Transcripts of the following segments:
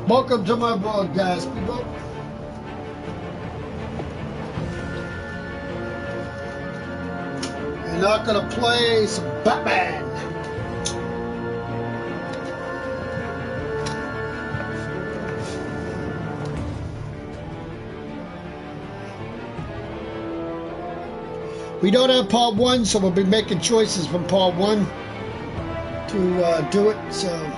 Welcome to my broadcast, people. We're not gonna play some Batman. We don't have part one, so we'll be making choices from part one to do it. So.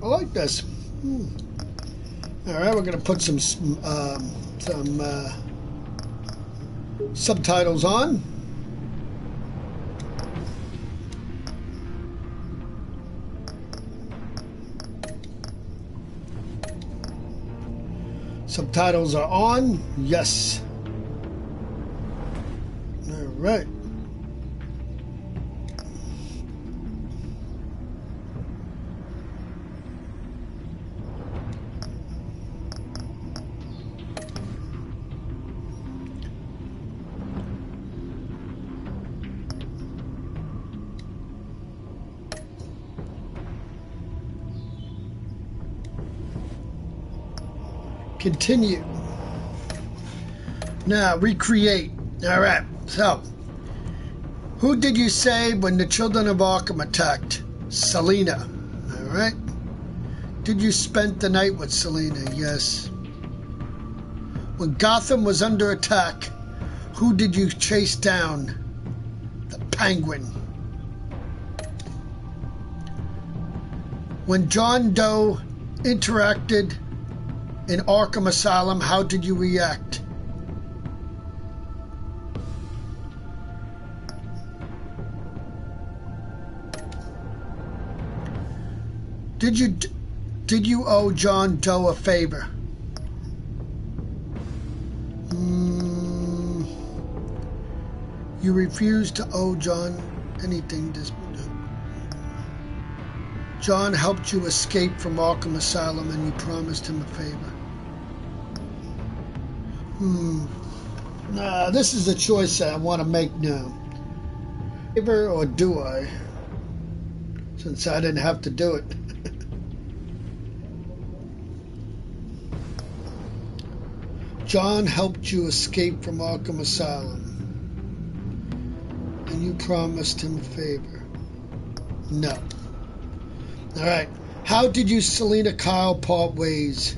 I like this. All right, we're gonna put some subtitles on. Subtitles are on. Yes. All right. Continue. Now, recreate. All right. So, who did you save when the children of Arkham attacked? Selina. All right. Did you spend the night with Selina? Yes. When Gotham was under attack, who did you chase down? The Penguin. When John Doe interacted in Arkham Asylum, how did you react? Did you owe John Doe a favor? You refused to owe John anything. John helped you escape from Arkham Asylum and you promised him a favor. Nah, this is the choice I want to make now. Favor or do I? Since I didn't have to do it. John helped you escape from Arkham Asylum and you promised him a favor. No. Alright. How did you Selina Kyle part ways?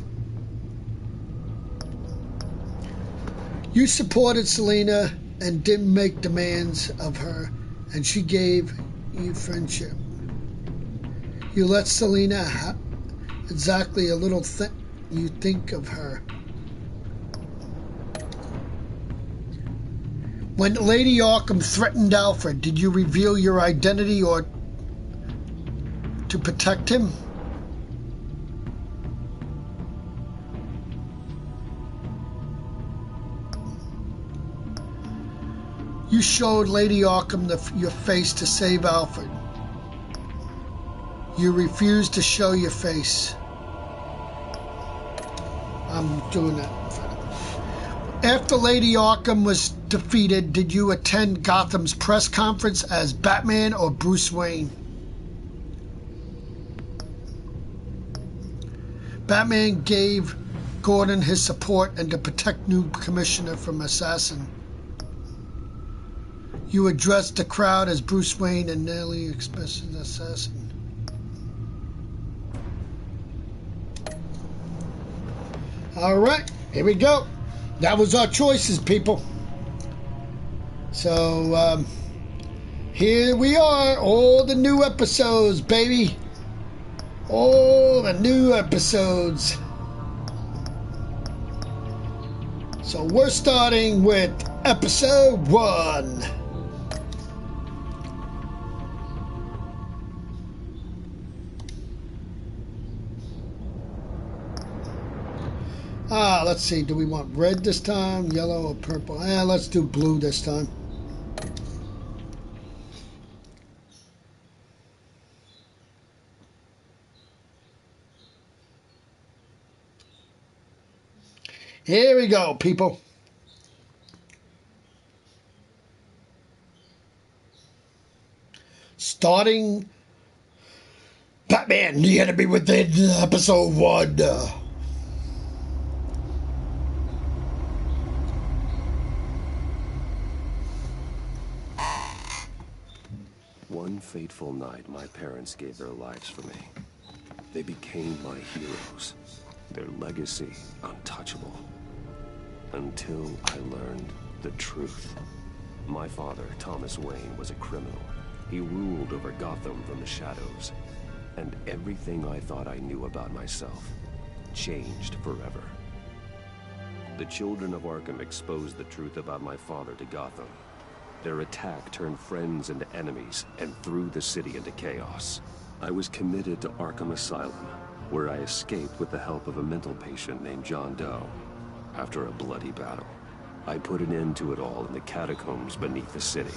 You supported Selina and didn't make demands of her, and she gave you friendship. You let Selina exactly a little you think of her. When Lady Arkham threatened Alfred, did you reveal your identity or to protect him? You showed Lady Arkham your face to save Alfred. You refused to show your face. I'm doing that. After Lady Arkham was defeated, did you attend Gotham's press conference as Batman or Bruce Wayne? Batman gave Gordon his support and to protect new commissioner from assassin. You addressed the crowd as Bruce Wayne and nearly expressed an assassin. All right, here we go. That was our choices, people. So, here we are. All the new episodes, baby. All the new episodes. So, we're starting with episode 1. Let's see. Do we want red this time? Yellow or purple? Let's do blue this time. Here we go, people. Starting Batman, the Enemy Within, episode 1. One fateful night, my parents gave their lives for me. They became my heroes. Their legacy untouchable. Until I learned the truth. My father, Thomas Wayne, was a criminal. He ruled over Gotham from the shadows. And everything I thought I knew about myself changed forever. The children of Arkham exposed the truth about my father to Gotham. Their attack turned friends into enemies and threw the city into chaos. I was committed to Arkham Asylum, where I escaped with the help of a mental patient named John Doe. After a bloody battle, I put an end to it all in the catacombs beneath the city.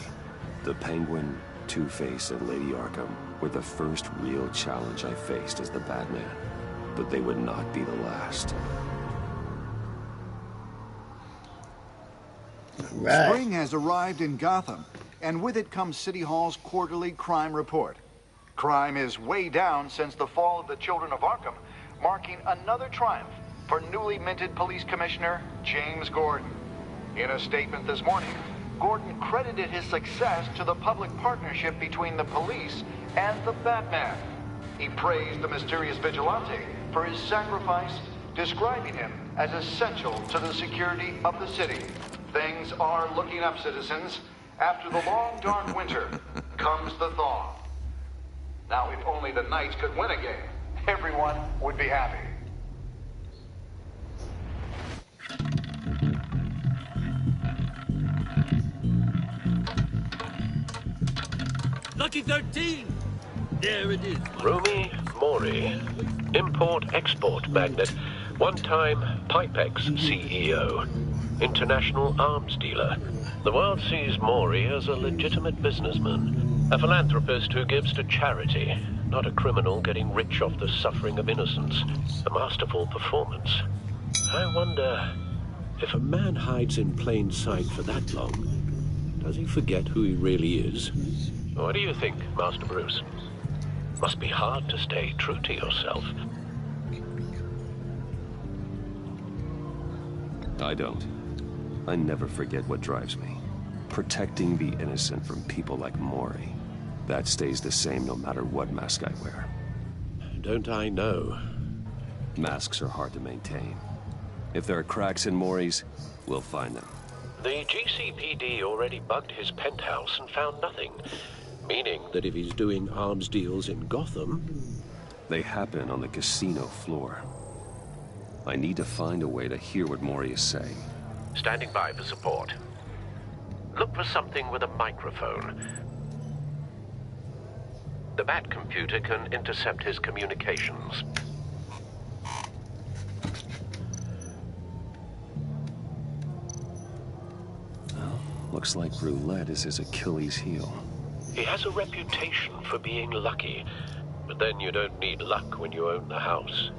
The Penguin, Two-Face, and Lady Arkham were the first real challenge I faced as the Batman, but they would not be the last. Right. Spring has arrived in Gotham, and with it comes City Hall's quarterly crime report. Crime is way down since the fall of the Children of Arkham, marking another triumph for newly minted Police Commissioner James Gordon. In a statement this morning, Gordon credited his success to the public partnership between the police and the Batman. He praised the mysterious vigilante for his sacrifice, describing him as essential to the security of the city. Things are looking up, citizens. After the long, dark winter comes the thaw. Now, if only the Knights could win a game, everyone would be happy. Lucky 13! There it is. Rumi Mori, import-export magnate, one-time Pipex CEO, international arms dealer. The world sees Mori as a legitimate businessman, a philanthropist who gives to charity, not a criminal getting rich off the suffering of innocence. A masterful performance. I wonder, if a man hides in plain sight for that long, does he forget who he really is? What do you think, Master Bruce? Must be hard to stay true to yourself. I don't. I never forget what drives me. Protecting the innocent from people like Mori. That stays the same no matter what mask I wear. Don't I know? Masks are hard to maintain. If there are cracks in Mori's, we'll find them. The GCPD already bugged his penthouse and found nothing. Meaning that if he's doing arms deals in Gotham... They happen on the casino floor. I need to find a way to hear what Mori is saying. Standing by for support. Look for something with a microphone. The Bat computer can intercept his communications. Well, looks like roulette is his Achilles heel. He has a reputation for being lucky, but then you don't need luck when you own the house.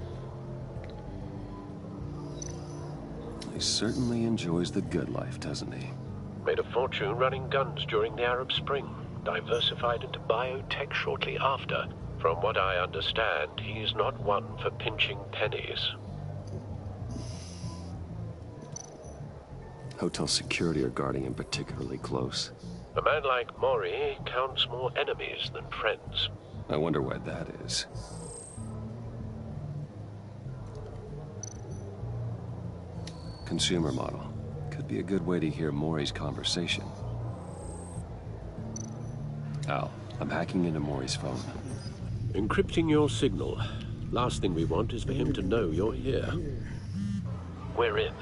He certainly enjoys the good life, doesn't he? Made a fortune running guns during the Arab Spring. Diversified into biotech shortly after. From what I understand, he's not one for pinching pennies. Hotel security are guarding him particularly close. A man like Mori counts more enemies than friends. I wonder why that is. Consumer model. Could be a good way to hear Mori's conversation. Al, I'm hacking into Mori's phone. Encrypting your signal. Last thing we want is for him to know you're here. We're in.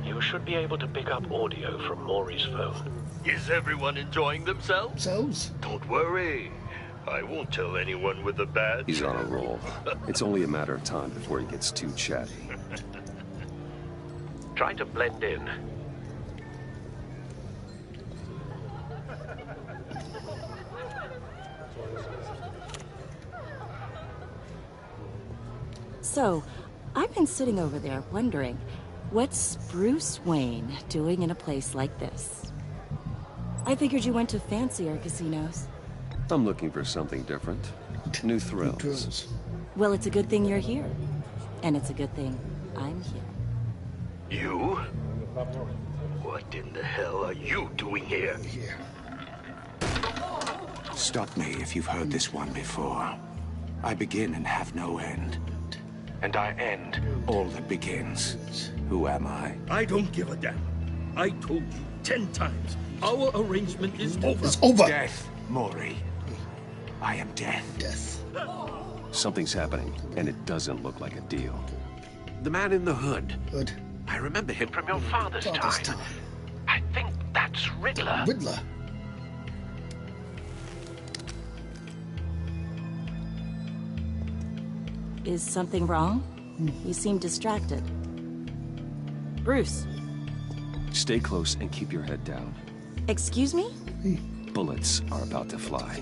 You should be able to pick up audio from Mori's phone. Is everyone enjoying themselves? Selves? Don't worry. I won't tell anyone with a badge. He's on a roll. It's only a matter of time before he gets too chatty. Try to blend in. So, I've been sitting over there wondering, what's Bruce Wayne doing in a place like this? I figured you went to fancier casinos. I'm looking for something different. New thrills. Well, it's a good thing you're here. And it's a good thing I'm here. You? What in the hell are you doing here? Stop me if you've heard this one before. I begin and have no end. And I end all that begins. Who am I? I don't give a damn. I told you 10 times. Our arrangement is over. It's over. Death, Mori. I am death. Death. Something's happening, and it doesn't look like a deal. The man in the hood. Good. I remember him from your father's time. I think that's Riddler. Riddler. Is something wrong? You seem distracted. Bruce. Stay close and keep your head down. Excuse me? Bullets are about to fly.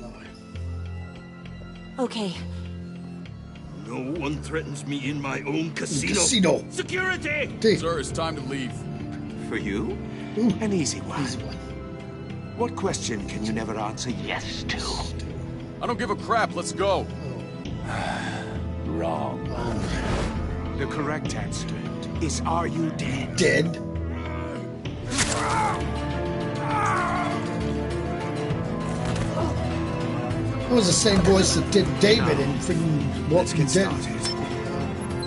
Okay. No one threatens me in my own casino. Casino. Security! Hey. Sir, it's time to leave. For you? Ooh. An easy one. Easy one. What question can you never answer yes to? I don't give a crap. Let's go. Wrong. The correct answer is, are you dead? Dead. That was the same voice that did David in freaking Let's Walking get Dead. started.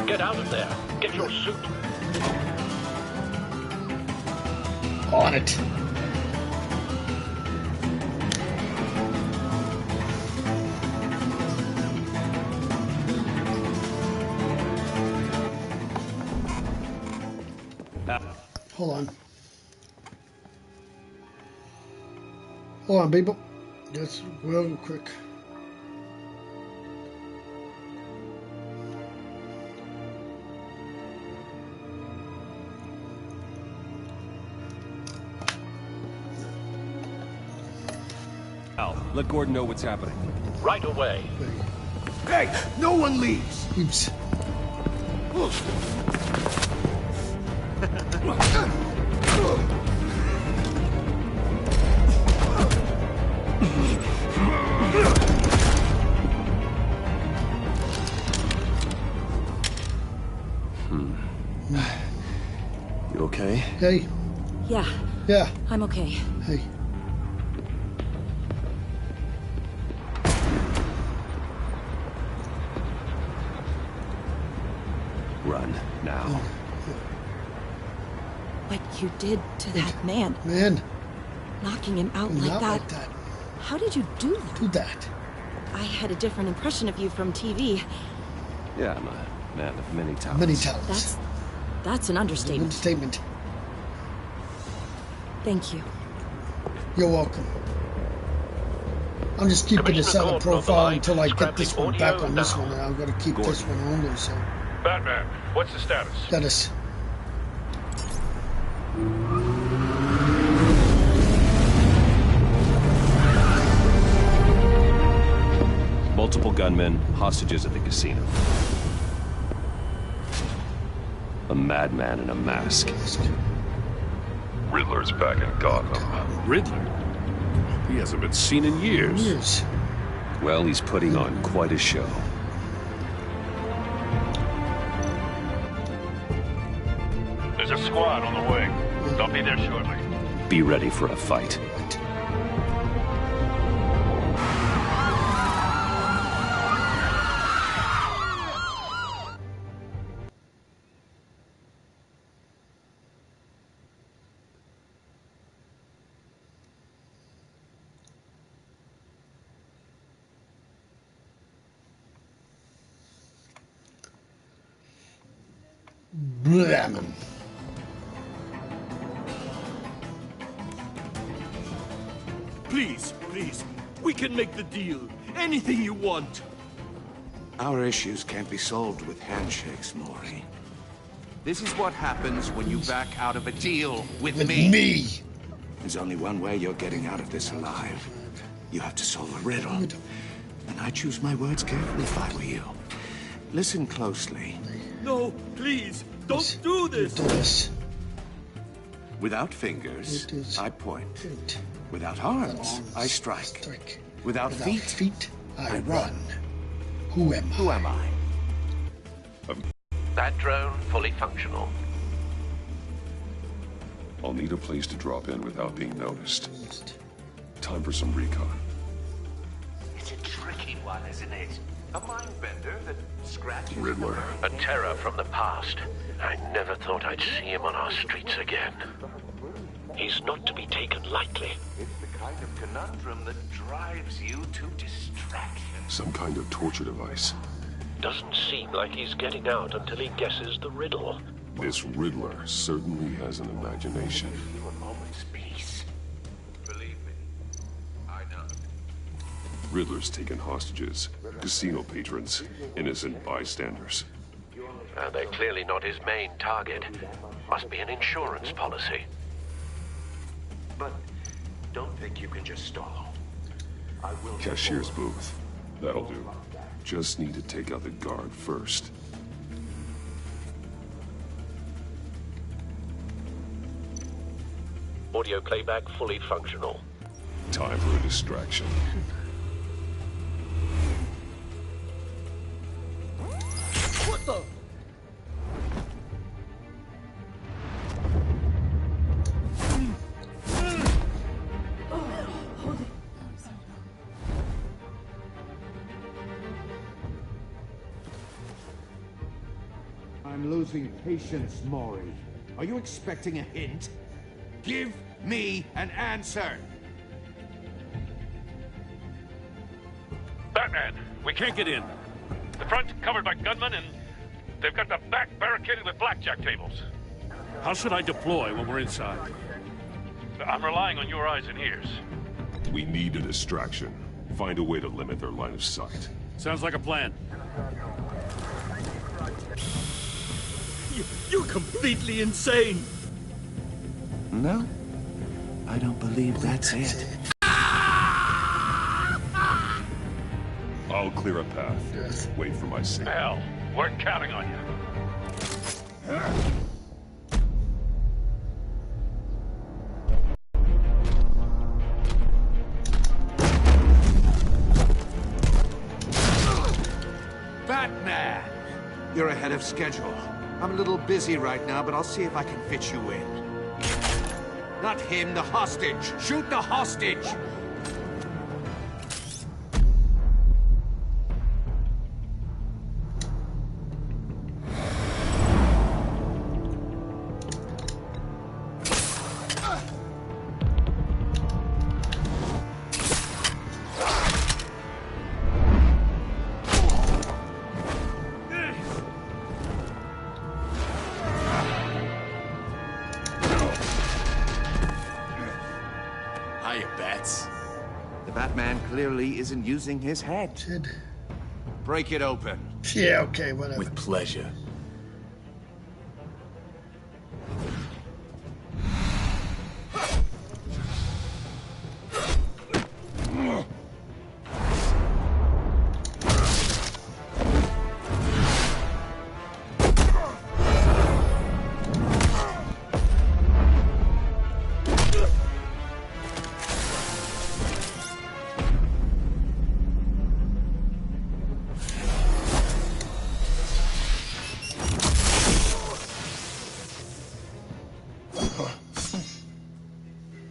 Get out of there. Get your suit. On it. Hold on. Hold on, people. Just real quick. Al, let Gordon know what's happening. Right away. Hey, no one leaves. Oops. You okay? Hey. Yeah, Yeah. I'm okay. Hey. Run, now. What you did to that man, Man. knocking him out Not like that. like that. How did you do that? Do that. I had a different impression of you from TV. Yeah, I'm a man of many talents. Many talents. That's an understatement. Statement. Thank you. You're welcome. I'm just keeping this out of profile until I get this one back on this one, and I'm going to keep this one only, so. Batman, what's the status? Status. Multiple gunmen, hostages at the casino. A madman in a mask. Riddler's back in Gotham. Riddler? He hasn't been seen in years. Years. Well, he's putting on quite a show. There's a squad on the way. They'll be there shortly. Be ready for a fight. Blammin'. Please, please. We can make the deal. Anything you want. Our issues can't be solved with handshakes, Maury. This is what happens when you back out of a deal with me. There's only one way you're getting out of this alive. You have to solve a riddle. And I choose my words carefully if I were you. Listen closely. No, please, don't do this. Without fingers, I point. Without arms, I strike. Without feet, I run. Who am I? That drone fully functional. I'll need a place to drop in without being noticed. Time for some recon. It's a tricky one, isn't it? A mind bender that scratches... Riddler. A terror from the past. I never thought I'd see him on our streets again. He's not to be taken lightly. It's the kind of conundrum that drives you to distraction. Some kind of torture device. Doesn't seem like he's getting out until he guesses the riddle. This Riddler certainly has an imagination. You a moment's peace. Believe me, I know. Riddler's taken hostages, casino patrons, innocent bystanders. They're clearly not his main target. Must be an insurance policy. But don't think you can just stall. I will... Cashier's booth. That'll do. Just need to take out the guard first. Audio playback fully functional. Time for a distraction. What the... I'm losing patience, Maury. Are you expecting a hint? Give me an answer! Batman, we can't get in. The front covered by gunmen, and they've got the back barricaded with blackjack tables. How should I deploy when we're inside? I'm relying on your eyes and ears. We need a distraction. Find a way to limit their line of sight. Sounds like a plan. You're completely insane! No, I don't believe that's it. I'll clear a path. Wait for my signal. Hell, we're counting on you. Batman! You're ahead of schedule. I'm a little busy right now, but I'll see if I can fit you in. Not him, the hostage! Shoot the hostage! The Batman clearly isn't using his head. Break it open. Yeah, okay, whatever. With pleasure.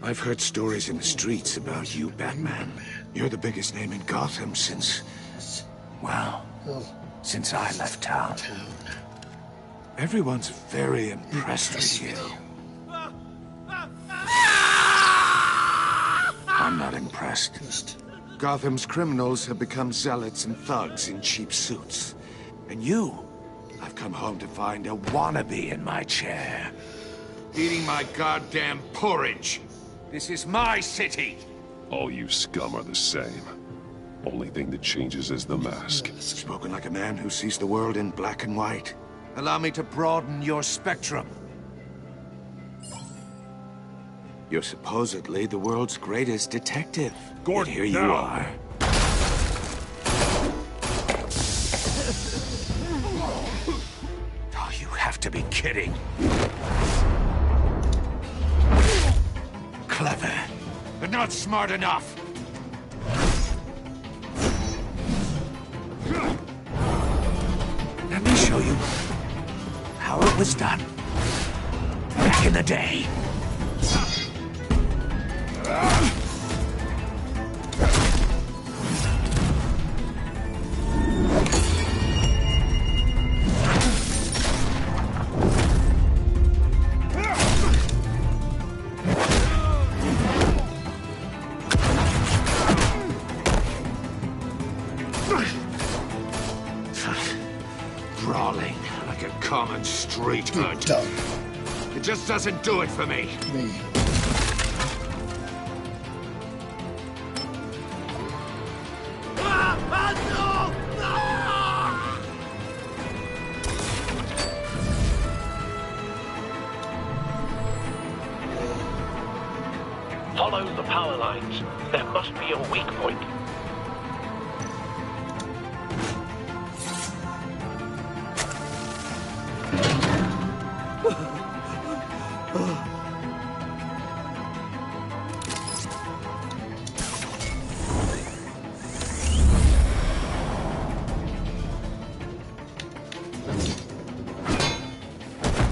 I've heard stories in the streets about you, Batman. You're the biggest name in Gotham since... well, since I left town. Everyone's very impressed with you. I'm not impressed. Gotham's criminals have become zealots and thugs in cheap suits. And you, I've come home to find a wannabe in my chair. Eating my goddamn porridge. This is my city. All you scum are the same. Only thing that changes is the mask. Spoken like a man who sees the world in black and white. Allow me to broaden your spectrum. You're supposedly the world's greatest detective. Gordon, Yet here now. you are. Oh, you have to be kidding. Clever, but not smart enough. Let me show you how it was done back in the day. Brawling like a common street hood. It just doesn't do it for me. Follow the power lines. There must be a weak point.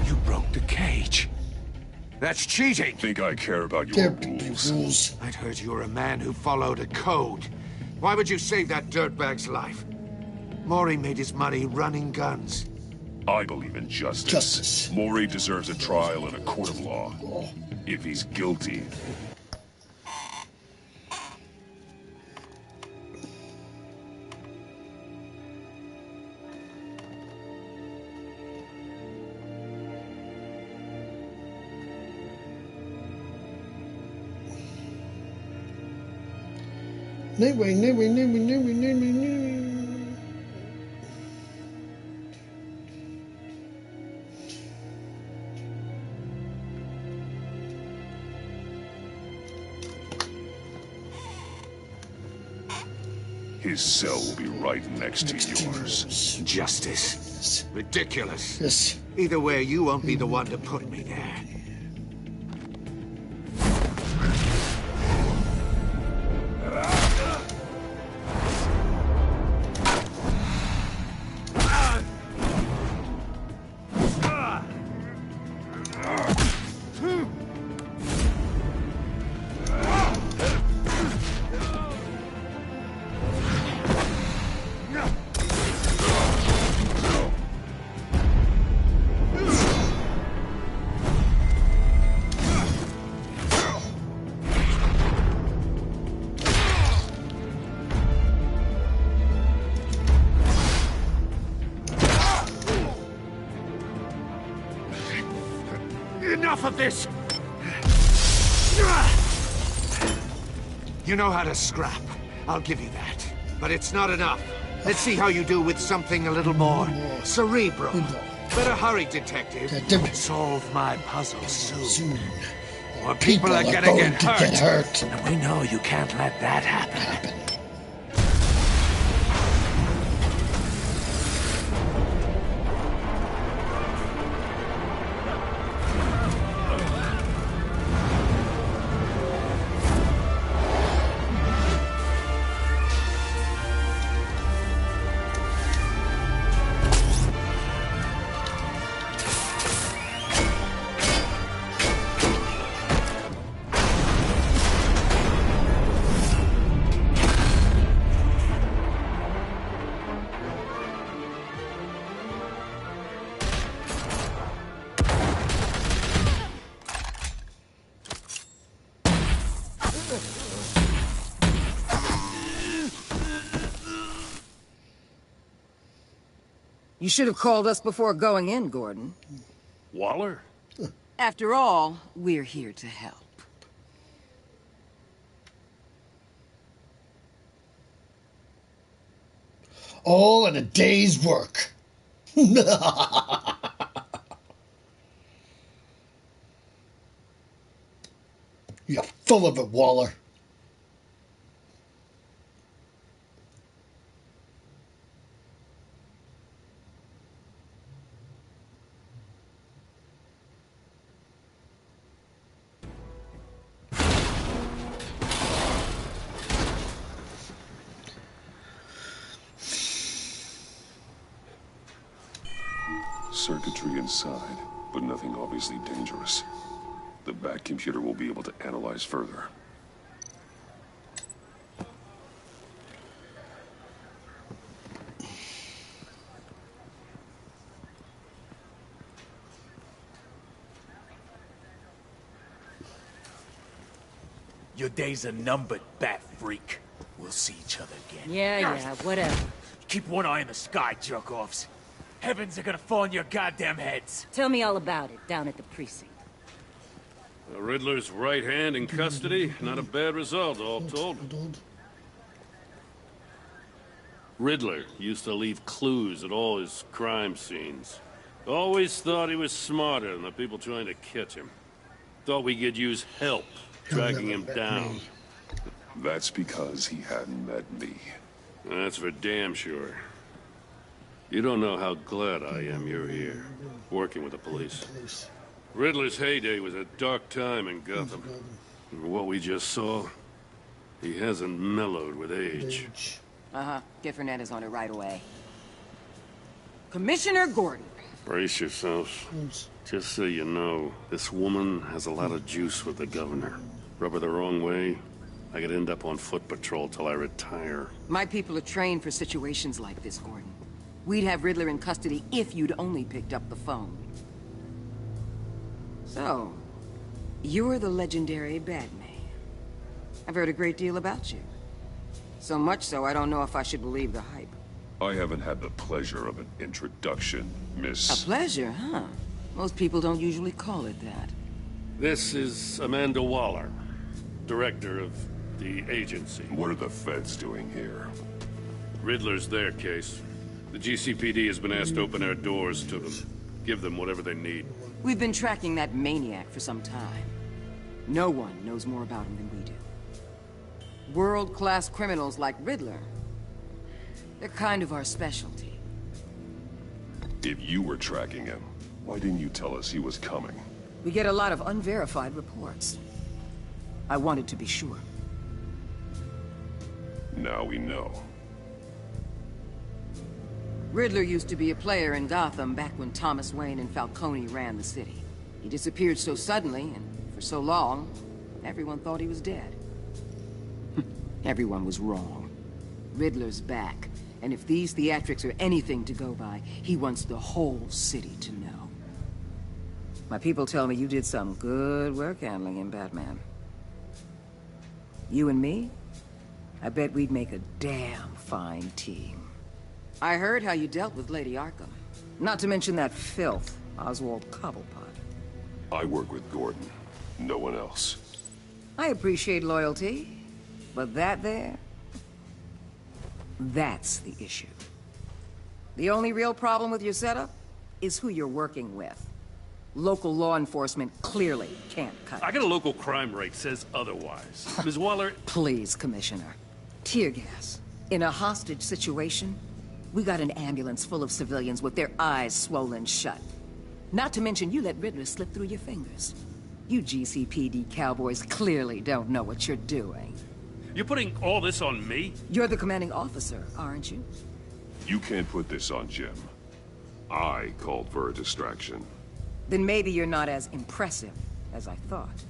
You broke the cage. That's cheating. Think I care about your rules? I'd heard you were a man who followed a code. Why would you save that dirtbag's life? Maury made his money running guns. I believe in justice. Maury deserves a trial in a court of law. If he's guilty. His cell will be right next to yours. Justice. Ridiculous. Yes. Either way, you won't be the one to put me there. Enough of this! You know how to scrap. I'll give you that. But it's not enough. Let's see how you do with something a little more cerebral. Better hurry, detective. Solve my puzzle soon. Or people are gonna get hurt. And we know you can't let that happen. You should have called us before going in, Gordon. Waller? After all, we're here to help. All in a day's work. You're full of it, Waller. Circuitry inside, but nothing obviously dangerous. The back computer will be able to analyze further. Your days are numbered, bat freak. We'll see each other again. Yeah, whatever. Keep one eye in the sky, jerk-offs. Heavens are gonna fall on your goddamn heads. Tell me all about it down at the precinct. The Riddler's right hand in custody. Not a bad result, all told. Riddler used to leave clues at all his crime scenes. Always thought he was smarter than the people trying to catch him. Thought we could use help tracking him down. That's because he hadn't met me. That's for damn sure. You don't know how glad I am you're here, working with the police. Riddler's heyday was a dark time in Gotham. And what we just saw, he hasn't mellowed with age. Get Fernandez on it right away. Commissioner Gordon. Brace yourselves. Just so you know, this woman has a lot of juice with the governor. Rub her the wrong way, I could end up on foot patrol till I retire. My people are trained for situations like this, Gordon. We'd have Riddler in custody if you'd only picked up the phone. So, you're the legendary Batman. I've heard a great deal about you. So much so, I don't know if I should believe the hype. I haven't had the pleasure of an introduction, Miss... A pleasure, huh? Most people don't usually call it that. This is Amanda Waller, director of the agency. What are the feds doing here? Riddler's their case. The GCPD has been asked to open their doors to them. Give them whatever they need. We've been tracking that maniac for some time. No one knows more about him than we do. World-class criminals like Riddler. They're kind of our specialty. If you were tracking him, why didn't you tell us he was coming? We get a lot of unverified reports. I wanted to be sure. Now we know. Riddler used to be a player in Gotham back when Thomas Wayne and Falcone ran the city. He disappeared so suddenly, and for so long, everyone thought he was dead. Everyone was wrong. Riddler's back, and if these theatrics are anything to go by, he wants the whole city to know. My people tell me you did some good work handling him, Batman. You and me? I bet we'd make a damn fine team. I heard how you dealt with Lady Arkham. Not to mention that filth, Oswald Cobblepot. I work with Gordon. No one else. I appreciate loyalty, but that there... that's the issue. The only real problem with your setup is who you're working with. Local law enforcement clearly can't cut it. I got a local crime rate says otherwise. Ms. Waller... Please, Commissioner. Tear gas. In a hostage situation, we got an ambulance full of civilians with their eyes swollen shut. Not to mention you let Riddler slip through your fingers. You GCPD cowboys clearly don't know what you're doing. You're putting all this on me? You're the commanding officer, aren't you? You can't put this on Jim. I called for a distraction. Then maybe you're not as impressive as I thought.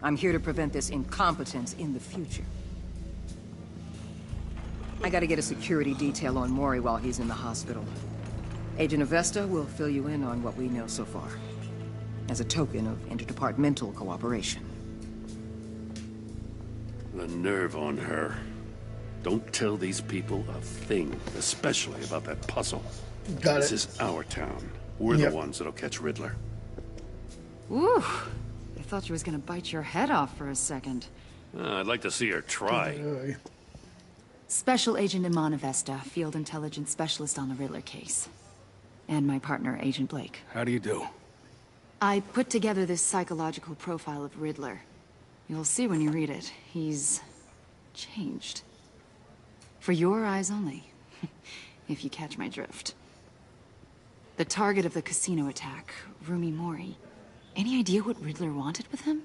I'm here to prevent this incompetence in the future. I gotta get a security detail on Mori while he's in the hospital. Agent Avesta will fill you in on what we know so far, as a token of interdepartmental cooperation. The nerve on her. Don't tell these people a thing, especially about that puzzle. Got This it. is our town. We're the ones that'll catch Riddler. Ooh, I thought she was gonna bite your head off for a second. I'd like to see her try. Special Agent Imana Vesta, Field Intelligence Specialist on the Riddler case. And my partner, Agent Blake. How do you do? I put together this psychological profile of Riddler. You'll see when you read it. He's changed. For your eyes only, if you catch my drift. The target of the casino attack, Rumi Mori. Any idea what Riddler wanted with him?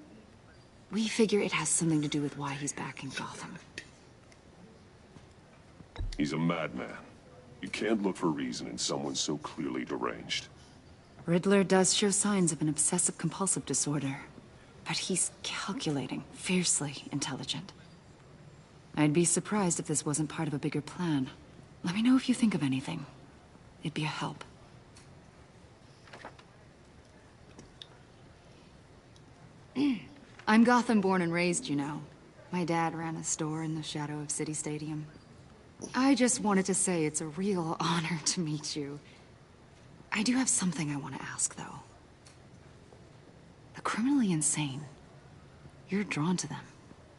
We figure it has something to do with why he's back in Gotham. He's a madman. You can't look for reason in someone so clearly deranged. Riddler does show signs of an obsessive-compulsive disorder. But he's calculating, fiercely intelligent. I'd be surprised if this wasn't part of a bigger plan. Let me know if you think of anything. It'd be a help. I'm Gotham born and raised, you know. My dad ran a store in the shadow of City Stadium. I just wanted to say it's a real honor to meet you. I do have something I want to ask, though. The criminally insane. You're drawn to them,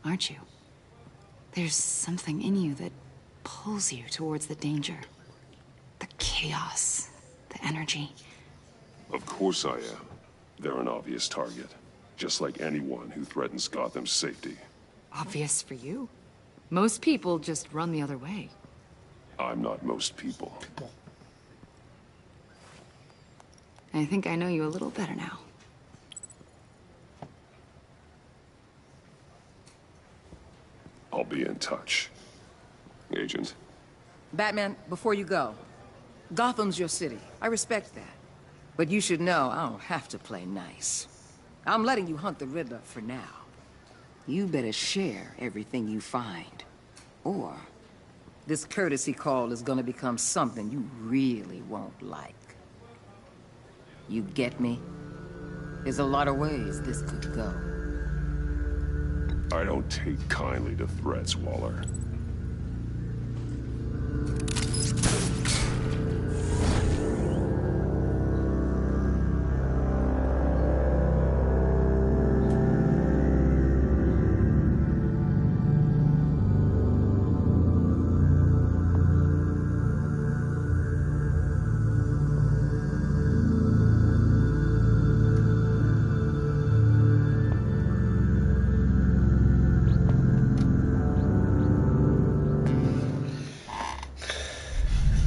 aren't you? There's something in you that pulls you towards the danger. The chaos, the energy. Of course I am. They're an obvious target. Just like anyone who threatens Gotham's safety. Obvious for you. Most people just run the other way. I'm not most people. I think I know you a little better now. I'll be in touch. Agent. Batman, before you go, Gotham's your city. I respect that. But you should know I don't have to play nice. I'm letting you hunt the Riddler for now. You better share everything you find. Or this courtesy call is gonna become something you really won't like. You get me? There's a lot of ways this could go. I don't take kindly to threats, Waller.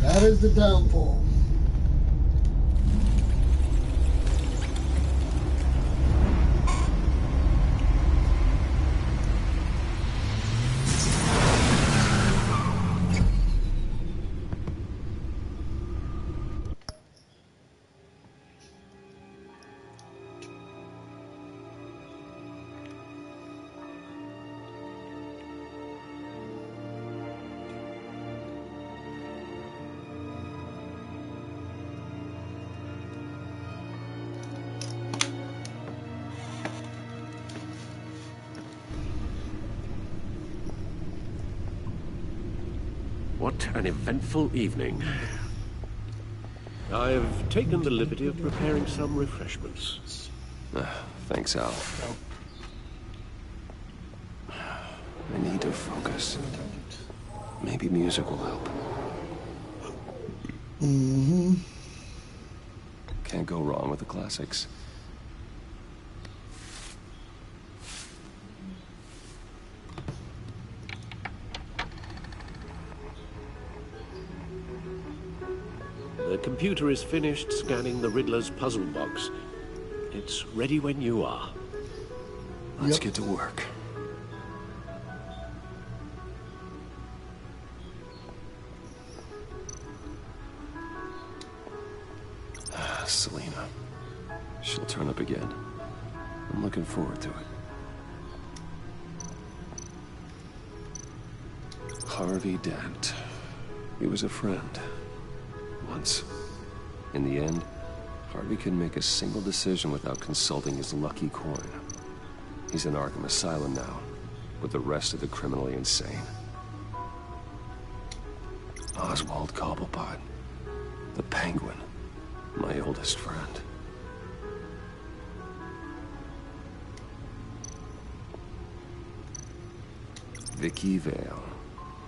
That is the downfall. What an eventful evening. I've taken the liberty of preparing some refreshments. Thanks, Al. I need to focus. Maybe music will help. Can't go wrong with the classics. The computer is finished scanning the Riddler's puzzle box. It's ready when you are. Let's get to work. Selina. She'll turn up again. I'm looking forward to it. Harvey Dent. He was a friend. Once. In the end, Harvey couldn't make a single decision without consulting his lucky coin. He's in Arkham Asylum now, with the rest of the criminally insane. Oswald Cobblepot. The Penguin. My oldest friend. Vicky Vale.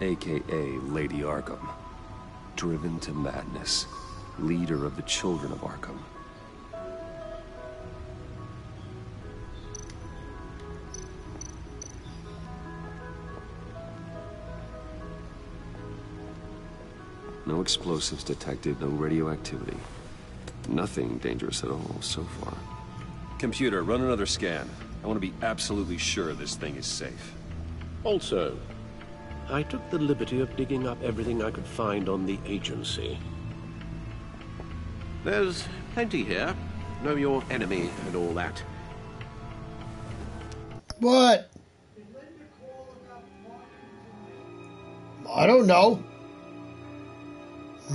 aka Lady Arkham. Driven to madness, leader of the children of Arkham. No explosives detected, no radioactivity. Nothing dangerous at all so far. Computer, run another scan. I want to be absolutely sure this thing is safe. Also, I took the liberty of digging up everything I could find on the agency. There's plenty here. Know your enemy and all that. What? I don't know.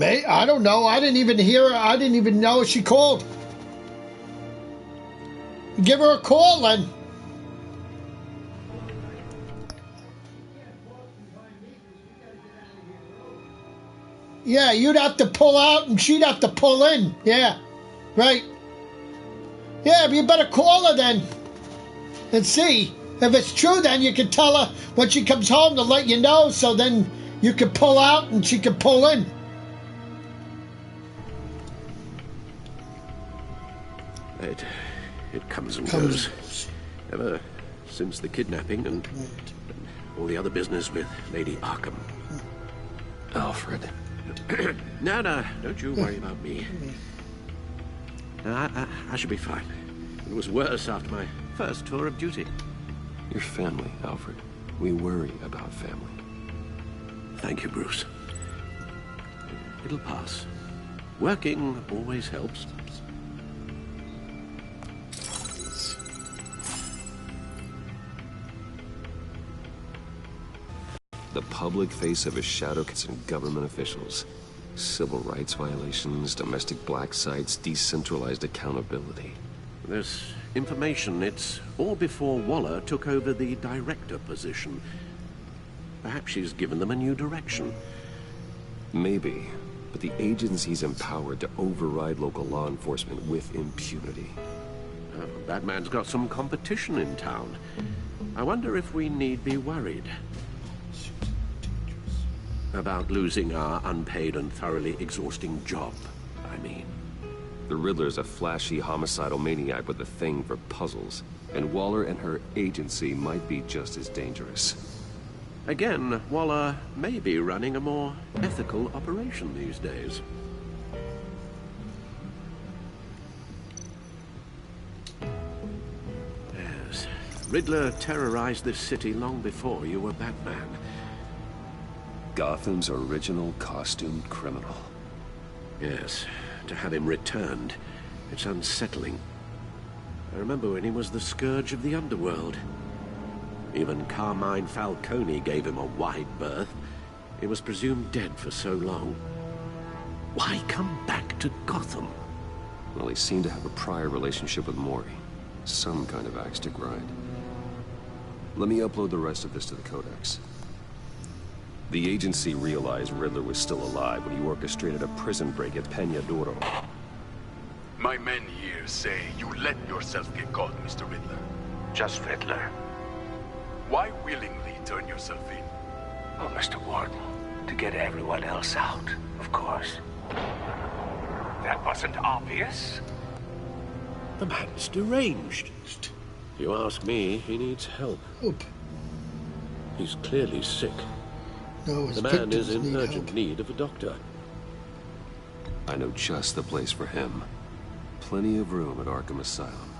I don't know. I didn't even hear her. I didn't even know she called. Give her a call then. Yeah, you'd have to pull out and she'd have to pull in. Yeah, right. Yeah, but you better call her then and see. If it's true, then you can tell her when she comes home to let you know, so then you can pull out and she can pull in. It comes and goes. Ever since the kidnapping and all the other business with Lady Arkham. Alfred. No, don't you worry about me. I should be fine. It was worse after my first tour of duty. Your family, Alfred. We worry about family. Thank you, Bruce. It'll pass. Working always helps. The public face of a shadow and government officials. Civil rights violations, domestic black sites, decentralized accountability. This information, it's all before Waller took over the director position. Perhaps she's given them a new direction. Maybe, but the agency's empowered to override local law enforcement with impunity. That man's got some competition in town. I wonder if we need be worried about losing our unpaid and thoroughly exhausting job, I mean. The Riddler's a flashy homicidal maniac with a thing for puzzles, and Waller and her agency might be just as dangerous. Again, Waller may be running a more ethical operation these days. Yes, Riddler terrorized this city long before you were Batman. Gotham's original costumed criminal. Yes, to have him returned, it's unsettling. I remember when he was the scourge of the underworld. Even Carmine Falcone gave him a wide berth. He was presumed dead for so long. Why come back to Gotham? Well, he seemed to have a prior relationship with Mori. Some kind of axe to grind. Let me upload the rest of this to the Codex. The agency realized Riddler was still alive when he orchestrated a prison break at Peña Duro. My men here say you let yourself get caught, Mr. Riddler. Just Riddler. Why willingly turn yourself in? Oh, Mr. Warden, to get everyone else out, of course. That wasn't obvious. The man's deranged. If you ask me, he needs help. He's clearly sick. No, the man is in urgent need of a doctor. I know just the place for him. Plenty of room at Arkham Asylum.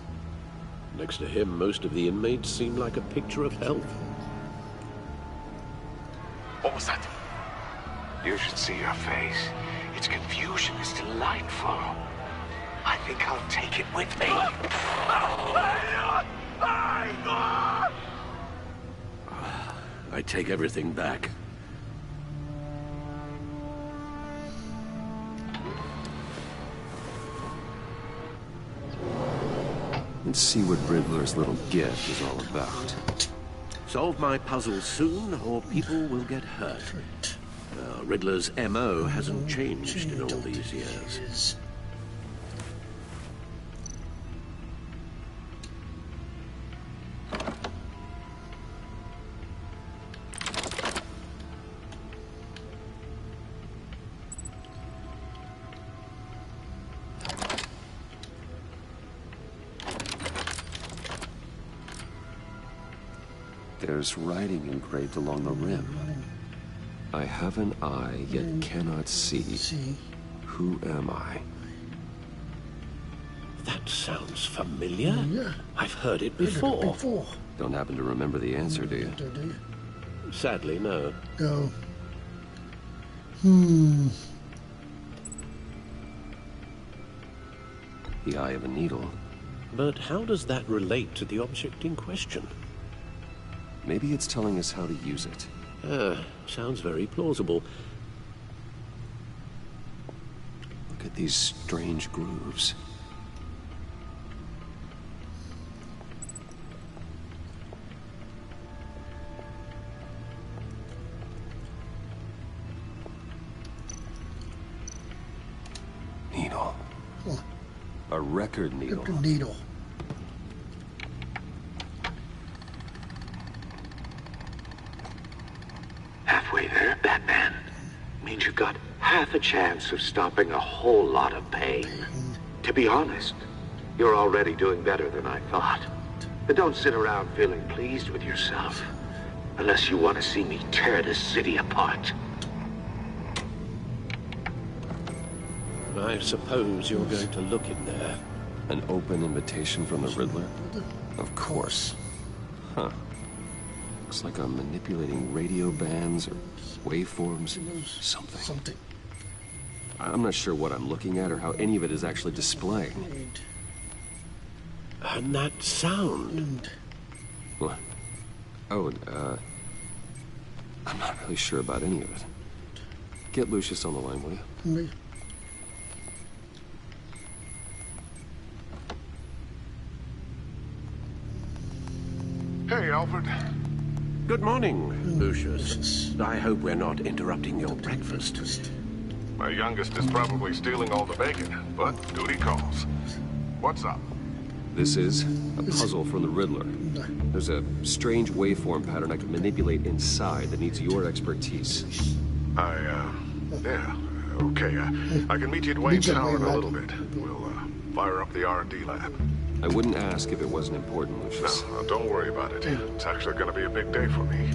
Next to him, most of the inmates seem like a picture of health. What was that? You should see your face. Its confusion is delightful. I think I'll take it with me. I take everything back. Let's see what Riddler's little gift is all about. Solve my puzzle soon, or people will get hurt. Riddler's MO hasn't changed in all these years. There's writing engraved along the rim. I have an eye, yet cannot see. Who am I? That sounds familiar. Yeah. I've heard it before. Don't happen to remember the answer, do you? Sadly, no. No. The eye of a needle. But how does that relate to the object in question? Maybe it's telling us how to use it. Sounds very plausible. Look at these strange grooves. Needle. A record needle. Record needle. Halfway there, Batman. Means you've got half a chance of stopping a whole lot of pain. To be honest, you're already doing better than I thought. But don't sit around feeling pleased with yourself. Unless you want to see me tear this city apart. I suppose you're going to look in there. An open invitation from the Riddler? Of course. Huh. Looks like I'm manipulating radio bands or waveforms. Something. I'm not sure what I'm looking at or how any of it is actually displaying. And that sound. What? Oh, I'm not really sure about any of it. Get Lucius on the line, will you? Hey, Alfred. Good morning, Lucius. I hope we're not interrupting your breakfast. My youngest is probably stealing all the bacon, but duty calls. What's up? This is a puzzle from the Riddler. There's a strange waveform pattern I can manipulate inside that needs your expertise. Yeah, okay. I can meet you at Wayne's Tower in a little bit. We'll, fire up the R&D lab. I wouldn't ask if it wasn't important, Lucius. No, don't worry about it. It's actually going to be a big day for me.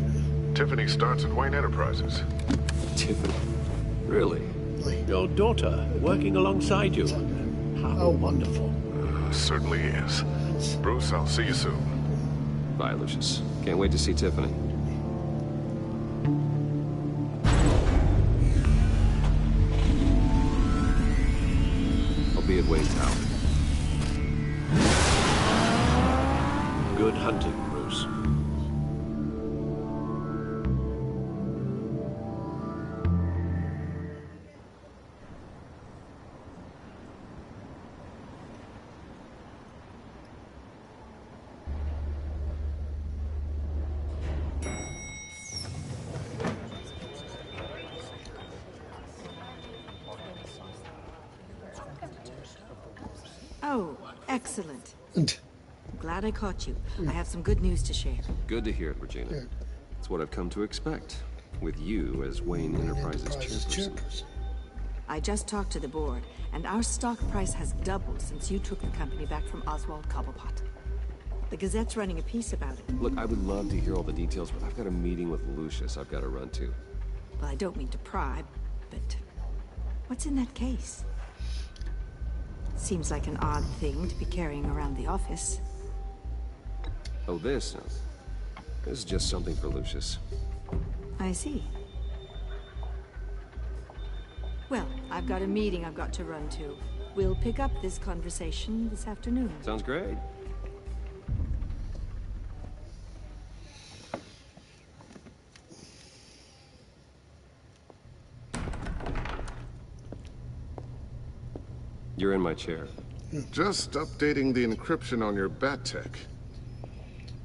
Tiffany starts at Wayne Enterprises. Tiffany? Really? Your daughter working alongside you. How wonderful. Certainly is. Bruce, I'll see you soon. Bye, Lucius. Can't wait to see Tiffany. I'll be at Wayne Tower. Good hunting, Bruce. Oh, excellent. Glad I caught you. I have some good news to share. Good to hear it, Regina. It's what I've come to expect, with you as Wayne Enterprises chairperson. I just talked to the board, and our stock price has doubled since you took the company back from Oswald Cobblepot. The Gazette's running a piece about it. Look, I would love to hear all the details, but I've got a meeting with Lucius I've got to run to. Well, I don't mean to pry, but what's in that case? Seems like an odd thing to be carrying around the office. Oh, this? No. This is just something for Lucius. I see. Well, I've got a meeting I've got to run to. We'll pick up this conversation this afternoon. Sounds great. You're in my chair. Just updating the encryption on your bat tech.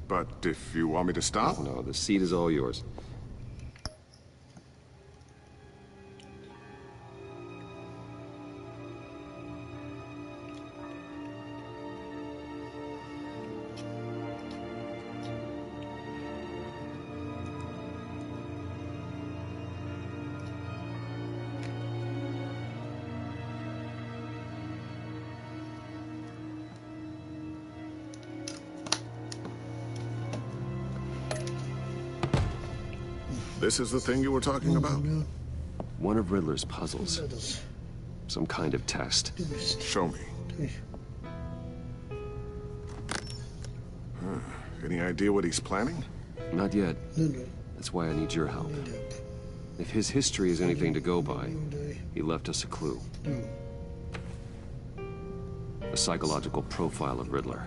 But if you want me to stop? No, the seat is all yours. This is the thing you were talking about? One of Riddler's puzzles. Some kind of test. Show me. Any idea what he's planning? Not yet. That's why I need your help. If his history is anything to go by, he left us a clue. A psychological profile of Riddler.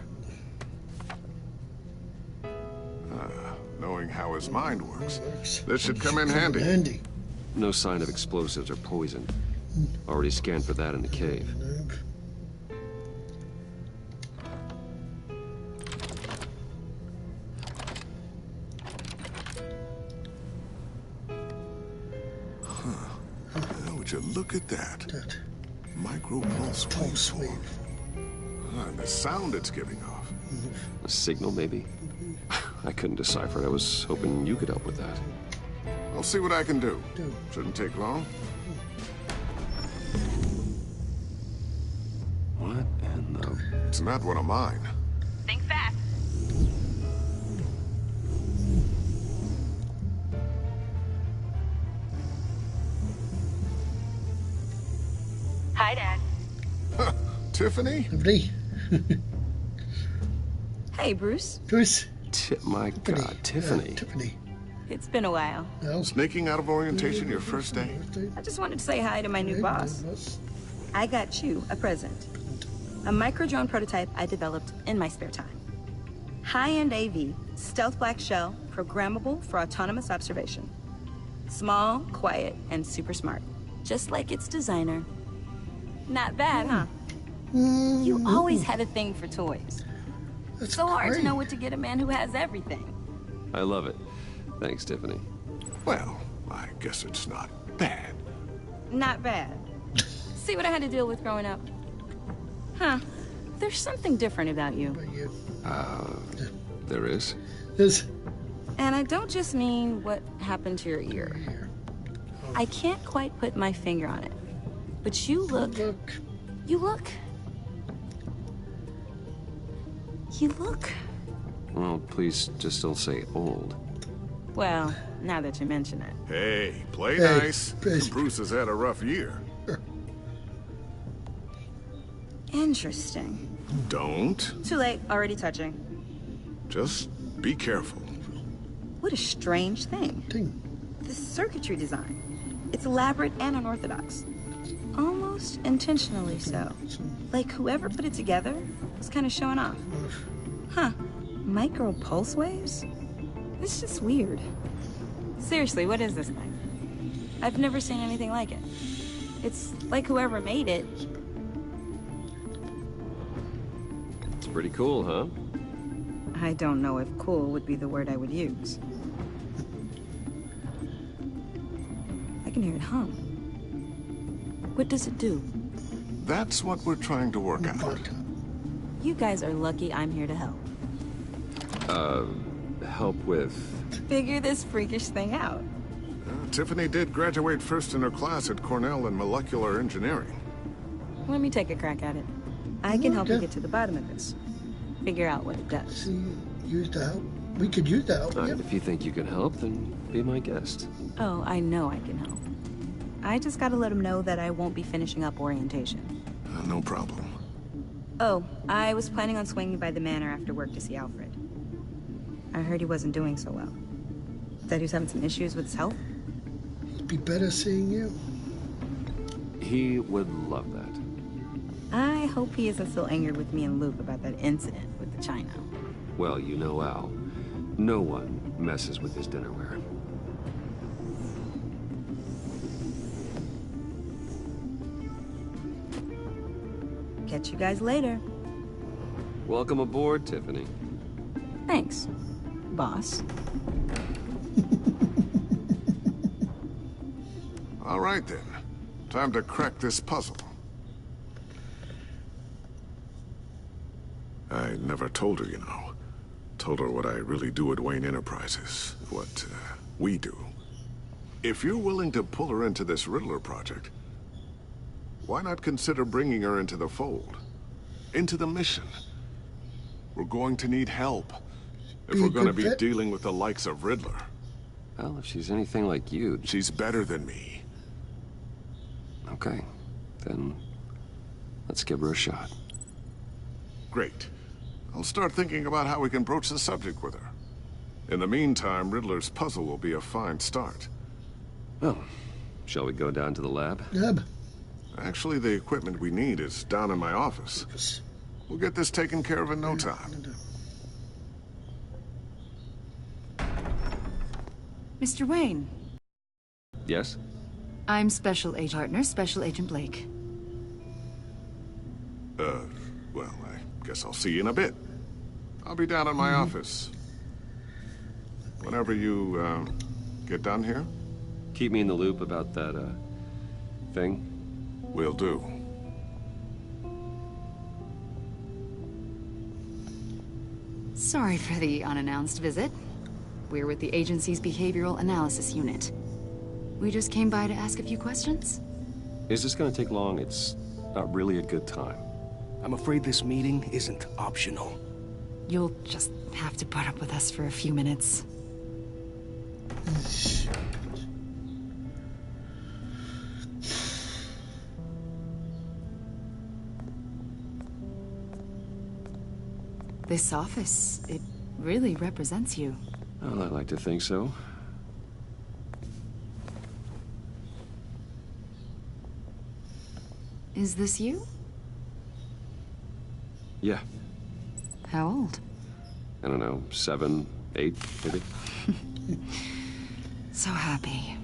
Knowing how his mind works, this should come in handy. No sign of explosives or poison. Already scanned for that in the cave. Would you look at that? Micro pulse wave. And the sound it's giving off. A signal, maybe? I couldn't decipher it. I was hoping you could help with that. I'll see what I can do. Shouldn't take long. What in the... It's not one of mine. Think fast. Hi, Dad. Tiffany? Hey, Bruce. Bruce. My God, Tiffany. Tiffany. It's been a while. Sneaking out of orientation your first day? I just wanted to say hi to my new boss. I got you a present. A micro-drone prototype I developed in my spare time. High-end AV, stealth black shell, programmable for autonomous observation. Small, quiet, and super smart. Just like its designer. Not bad, huh? You always had a thing for toys. That's so hard great. to know what to get a man who has everything. I love it. Thanks, Tiffany. Well, I guess it's not bad. Not bad. See what I had to deal with growing up? Huh. There's something different about you. There is? And I don't just mean what happened to your ear. I can't quite put my finger on it. But you look... You look... You look... Well, please just don't say old. Well, now that you mention it. Hey, play nice. Bruce has had a rough year. Interesting. Don't. Too late. Already touching. Just be careful. What a strange thing. The circuitry design. It's elaborate and unorthodox. Almost intentionally so. Like whoever put it together was kind of showing off. Huh. Micro pulse waves? It's just weird. Seriously, what is this thing? I've never seen anything like it. It's like whoever made it. It's pretty cool, huh? I don't know if cool would be the word I would use. I can hear it hum. What does it do? That's what we're trying to work out. You guys are lucky I'm here to help. Help with... Figure this freakish thing out. Tiffany did graduate first in her class at Cornell in molecular engineering. Let me take a crack at it. I can help you get to the bottom of this. Figure out what it does. Use the help. We could use the help. If you think you can help, then be my guest. Oh, I know I can help. I just gotta let him know that I won't be finishing up orientation. No problem. Oh, I was planning on swinging by the manor after work to see Alfred. I heard he wasn't doing so well. That he was having some issues with his health. It'd be better seeing you. He would love that. I hope he isn't still angered with me and Luke about that incident with the china. Well, you know Al. No one messes with his dinnerware. Catch you guys later. Welcome aboard, Tiffany. Thanks, boss. All right, then. Time to crack this puzzle. I never told her, you know. Told her what I really do at Wayne Enterprises. What we do. If you're willing to pull her into this Riddler project, why not consider bringing her into the fold? Into the mission? We're going to need help if we're going to be dealing with the likes of Riddler. Well, if she's anything like you... She's better than me. Okay, then let's give her a shot. Great. I'll start thinking about how we can broach the subject with her. In the meantime, Riddler's puzzle will be a fine start. Well, shall we go down to the lab? Lab? Actually, the equipment we need is down in my office. We'll get this taken care of in no time. Mr. Wayne. Yes? I'm Special Agent Partner, Special Agent Blake. Well, I guess I'll see you in a bit. I'll be down in my office. Whenever you, get done here? Keep me in the loop about that, thing. Will do. Sorry for the unannounced visit. We're with the agency's Behavioral Analysis Unit. We just came by to ask a few questions. Is this gonna take long? It's not really a good time. I'm afraid this meeting isn't optional. You'll just have to put up with us for a few minutes. This office, it really represents you. Well, I like to think so. Is this you? Yeah. How old? I don't know, 7, 8, maybe? So happy.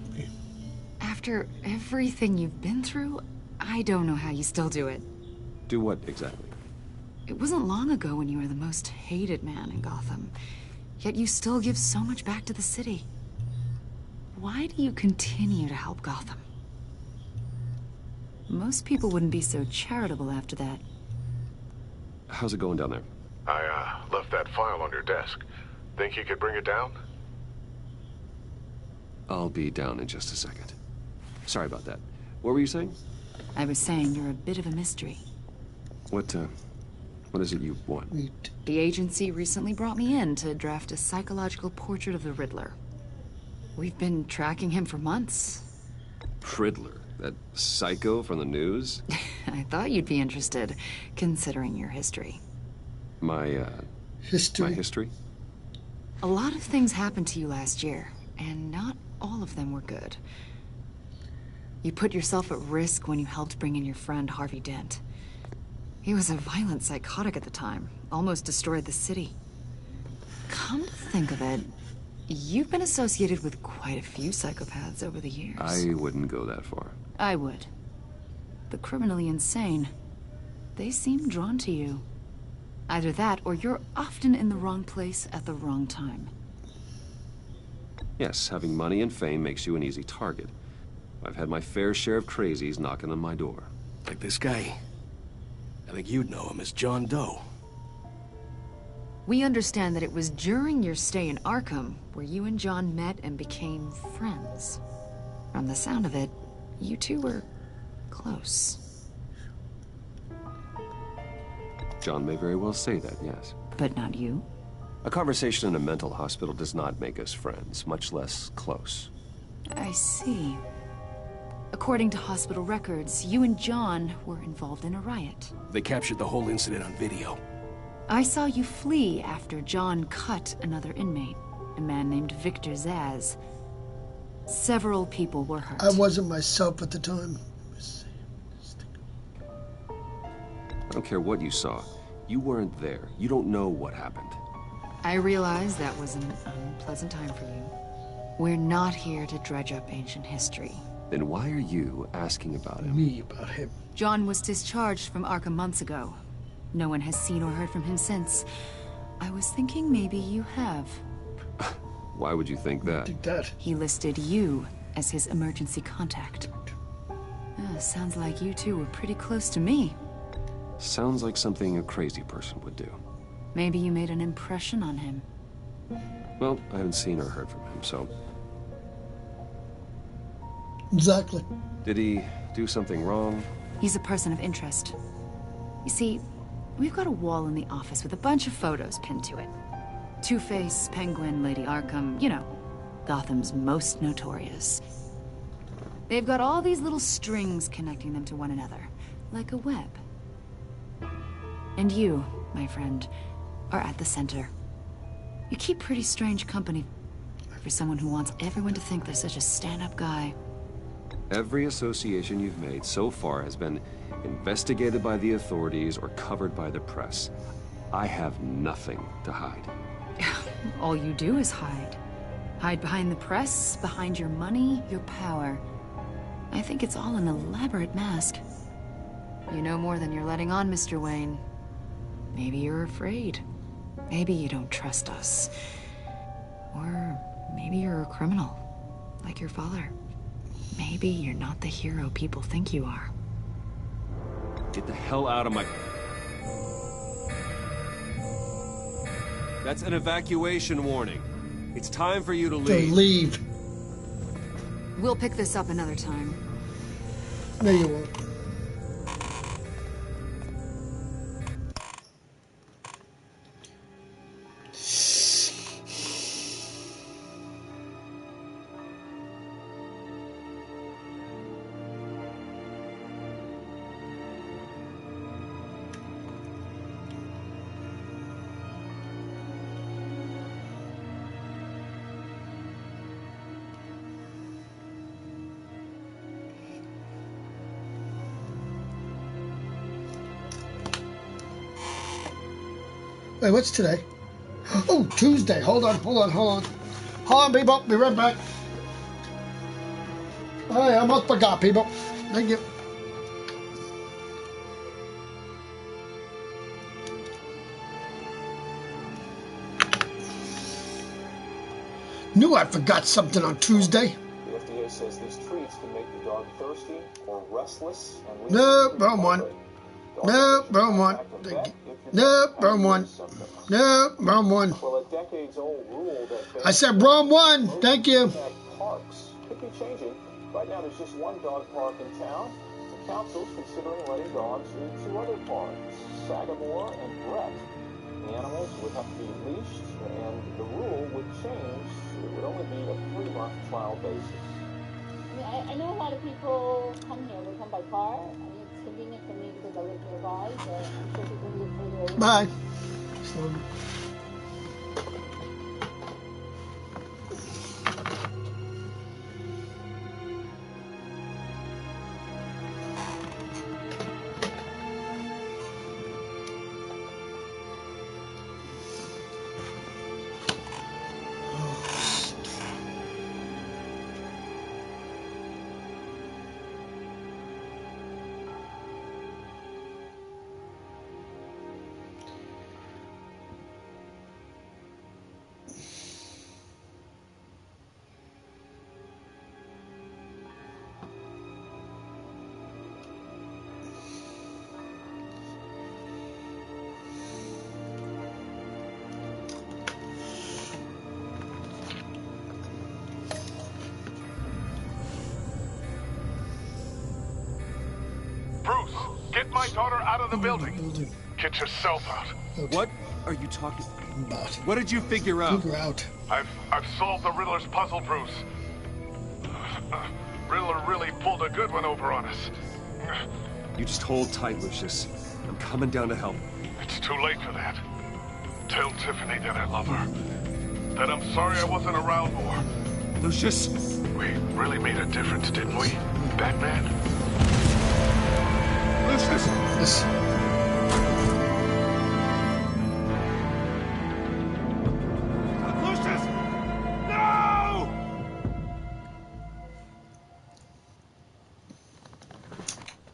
After everything you've been through, I don't know how you still do it. Do what, exactly? It wasn't long ago when you were the most hated man in Gotham, yet you still give so much back to the city. Why do you continue to help Gotham? Most people wouldn't be so charitable after that. How's it going down there? I, left that file on your desk. Think you could bring it down? I'll be down in just a second. Sorry about that. What were you saying? I was saying you're a bit of a mystery. What is it you want? The agency recently brought me in to draft a psychological portrait of the Riddler. We've been tracking him for months. Riddler? That psycho from the news? I thought you'd be interested, considering your history. My history? A lot of things happened to you last year, and not all of them were good. You put yourself at risk when you helped bring in your friend Harvey Dent. He was a violent psychotic at the time, almost destroyed the city. Come to think of it, you've been associated with quite a few psychopaths over the years. I wouldn't go that far. I would. The criminally insane, they seem drawn to you. Either that, or you're often in the wrong place at the wrong time. Yes, having money and fame makes you an easy target. I've had my fair share of crazies knocking on my door. Like this guy. I think you'd know him as John Doe. We understand that it was during your stay in Arkham where you and John met and became friends. From the sound of it, you two were close. John may very well say that, yes. But not you? A conversation in a mental hospital does not make us friends, much less close. I see. According to hospital records, you and John were involved in a riot. They captured the whole incident on video. I saw you flee after John cut another inmate, a man named Victor Zaz. Several people were hurt. I wasn't myself at the time. I don't care what you saw. You weren't there. You don't know what happened. I realize that was an unpleasant time for you. We're not here to dredge up ancient history. Then why are you asking about him? Me about him. John was discharged from Arkham months ago. No one has seen or heard from him since. I was thinking maybe you have. Why would you think that? He listed you as his emergency contact. Sounds like you two were pretty close to me. Sounds like something a crazy person would do. Maybe you made an impression on him. Well, I haven't seen or heard from him, so... Exactly. Did he do something wrong? He's a person of interest. You see, we've got a wall in the office with a bunch of photos pinned to it. Two-Face, Penguin, Lady Arkham, you know. Gotham's most notorious. They've got all these little strings connecting them to one another, like a web. And you, my friend, are at the center. You keep pretty strange company for someone who wants everyone to think they're such a stand-up guy. Every association you've made so far has been investigated by the authorities or covered by the press. I have nothing to hide. All you do is hide. Hide behind the press, behind your money, your power. I think it's all an elaborate mask. You know more than you're letting on, Mr. Wayne. Maybe you're afraid. Maybe you don't trust us. Or maybe you're a criminal, like your father. Maybe you're not the hero people think you are. Get the hell out of my... That's an evacuation warning. It's time for you to leave. To leave. We'll pick this up another time. No, you won't. Wait, what's today? Oh, Tuesday. Hold on. Hold on, people. Be right back. I almost forgot, people. Thank you. Knew I forgot something on Tuesday. The FDA says these treats can make the dog thirsty or restless. And no, wrong one. No, wrong one. No, wrong one. No, wrong one. Well, a decades-old rule that I said wrong one. Thank you. Parks could be changing. Right now, there's just one dog park in town. The council's considering letting dogs in 2 other parks, Sagamore and Brett. The animals would have to be leashed, and the rule would change. It would only be a 3-month trial basis. I know a lot of people come here. They come by car. I mean, it's convenient for me because I live nearby, but I'm sure people live further away. Bye. Bruce, get my daughter out of the building. Get yourself out. Okay. What are you talking about? What did you figure out? I've solved the Riddler's puzzle, Bruce. Riddler really pulled a good one over on us. You just hold tight, Lucius. I'm coming down to help. It's too late for that. Tell Tiffany that I love her. That I'm sorry I wasn't around more. Lucius! We really made a difference, didn't we, Batman? Lucius! Yes. Lucius! No!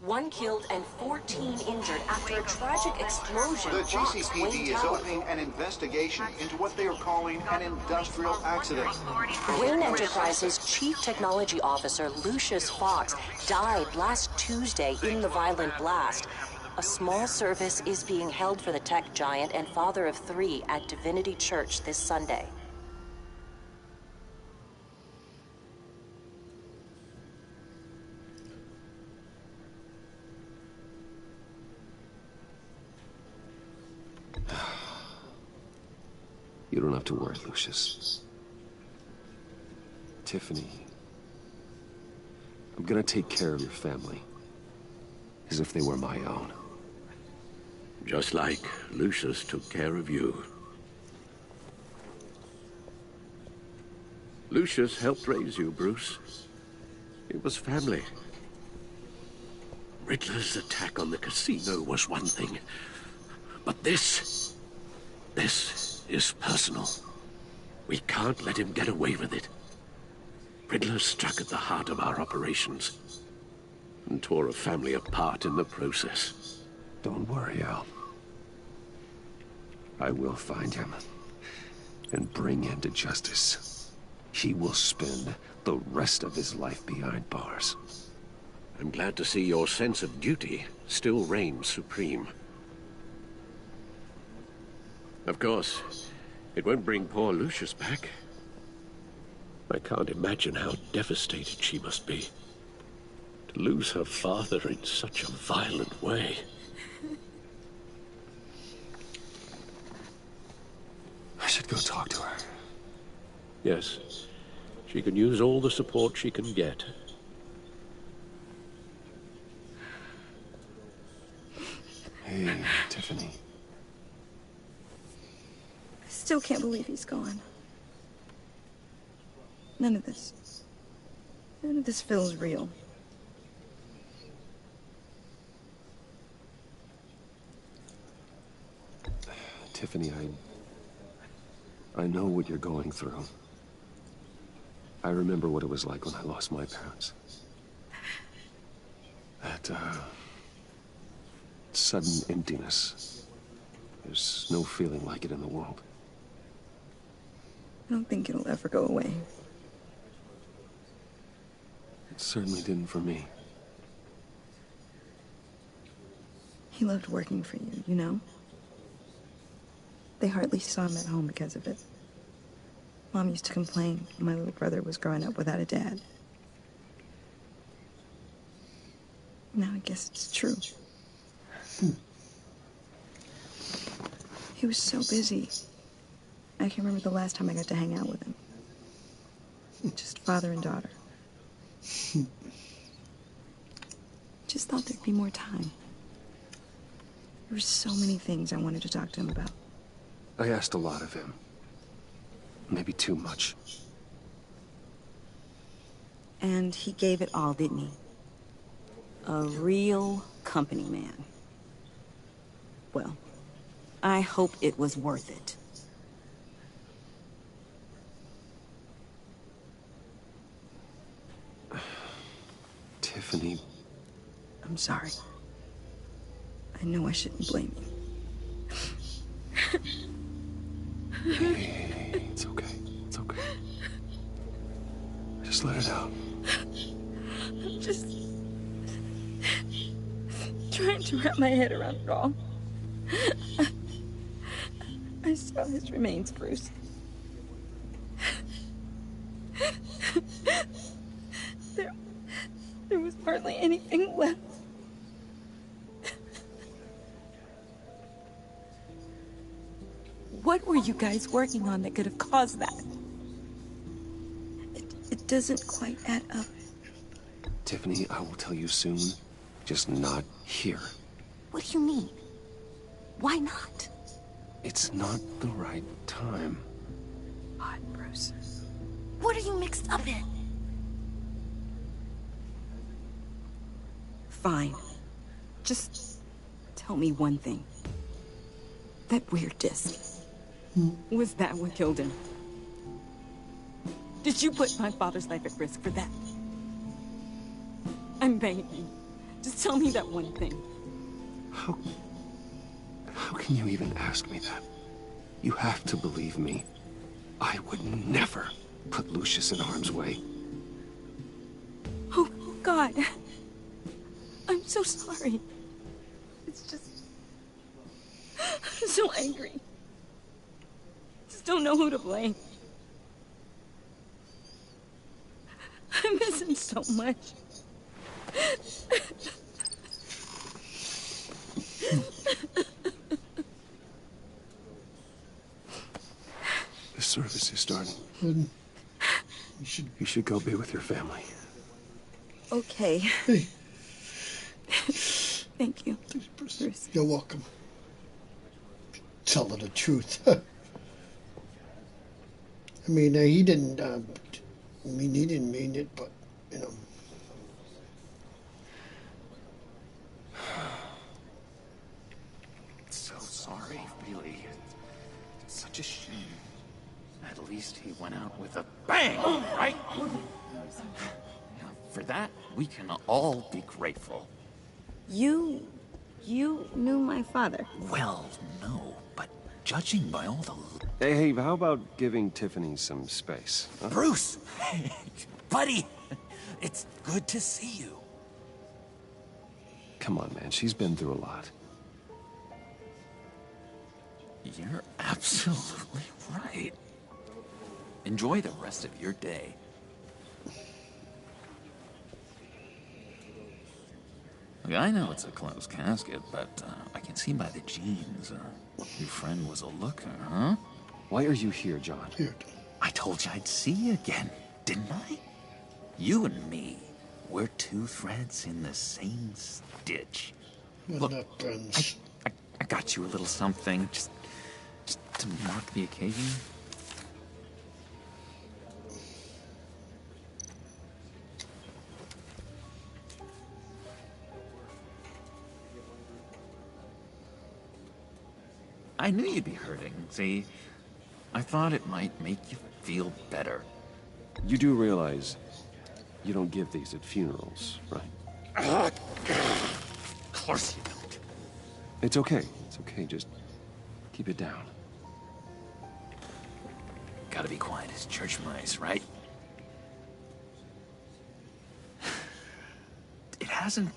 One killed and 14 injured after a tragic explosion. The GCPD is opening an investigation into what they are calling an industrial accident. Wayne Enterprises' Chief Technology Officer Lucius Fox died last Tuesday in the violent blast. A small service is being held for the tech giant and father of 3 at Divinity Church this Sunday. You don't have to worry, Lucius. Tiffany, I'm gonna take care of your family. As if they were my own. Just like Lucius took care of you. Lucius helped raise you, Bruce. It was family. Riddler's attack on the casino was one thing. But this is personal. We can't let him get away with it. Riddler struck at the heart of our operations and tore a family apart in the process. Don't worry, Al. I will find him and bring him to justice. He will spend the rest of his life behind bars. I'm glad to see your sense of duty still reigns supreme. Of course, it won't bring poor Lucius back. I can't imagine how devastated she must be. To lose her father in such a violent way. I should go talk to her. Yes, she can use all the support she can get. Hey, Tiffany. I still can't believe he's gone. None of this feels real. Tiffany, I know what you're going through. I remember what it was like when I lost my parents. That, sudden emptiness. There's no feeling like it in the world. I don't think it'll ever go away. It certainly didn't for me. He loved working for you, you know? They hardly saw him at home because of it. Mom used to complain my little brother was growing up without a dad. Now I guess it's true. He was so busy. I can remember the last time I got to hang out with him. Just father and daughter. Just thought there'd be more time. There were so many things I wanted to talk to him about. I asked a lot of him. Maybe too much. And he gave it all, didn't he? A real company man. Well, I hope it was worth it. Tiffany. I'm sorry. I know I shouldn't blame you. Hey, it's okay. It's okay. Just let it out. I'm just trying to wrap my head around it all. I saw his remains, Bruce. There was hardly anything left. What were you guys working on that could have caused that? It doesn't quite add up. Tiffany, I will tell you soon. Just not here. What do you mean? Why not? It's not the right time. Odd, Bruce. What are you mixed up in? Fine. Just tell me one thing. That weird disc. Was that what killed him? Did you put my father's life at risk for that? I'm begging you. Just tell me that one thing. How can you even ask me that? You have to believe me. I would never put Lucius in harm's way. Oh, God. I'm so sorry. It's just... I'm so angry. Just don't know who to blame. I miss him so much. The service is starting. You should go be with your family. Okay. Hey. Thank you, Bruce. You're welcome. Tell her the truth. I mean, he didn't. He didn't mean it, but you know. So sorry, really. It's such a shame. At least he went out with a bang, right? For that, we can all be grateful. You knew my father. Well, no, but judging by all the... Hey, how about giving Tiffany some space? Huh? Bruce! Buddy! It's good to see you. Come on, man. She's been through a lot. You're absolutely right. Enjoy the rest of your day. Look, I know it's a closed casket, but I can see by the jeans, your friend was a looker, huh? Why are you here, John? Here. I told you I'd see you again, didn't I? You and me, we're two threads in the same stitch. Look, I got you a little something, just to mark the occasion. I knew you'd be hurting, see? I thought it might make you feel better. You do realize you don't give these at funerals, right? Of course you don't. It's okay. It's okay. Just keep it down. Gotta be quiet as church mice, right? It hasn't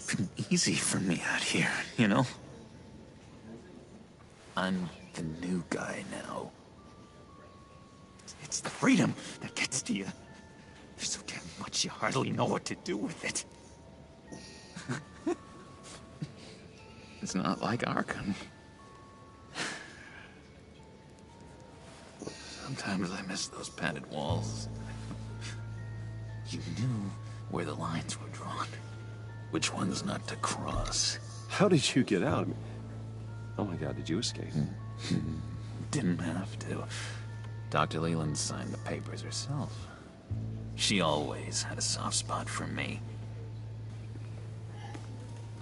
been easy for me out here, you know? I'm the new guy now. It's the freedom that gets to you. There's so damn much you hardly know what to do with it. It's not like Arkham. Sometimes I miss those padded walls. You knew where the lines were drawn. Which ones not to cross. How did you get out? I mean, oh my God, did you escape? Didn't have to. Dr. Leland signed the papers herself. She always had a soft spot for me.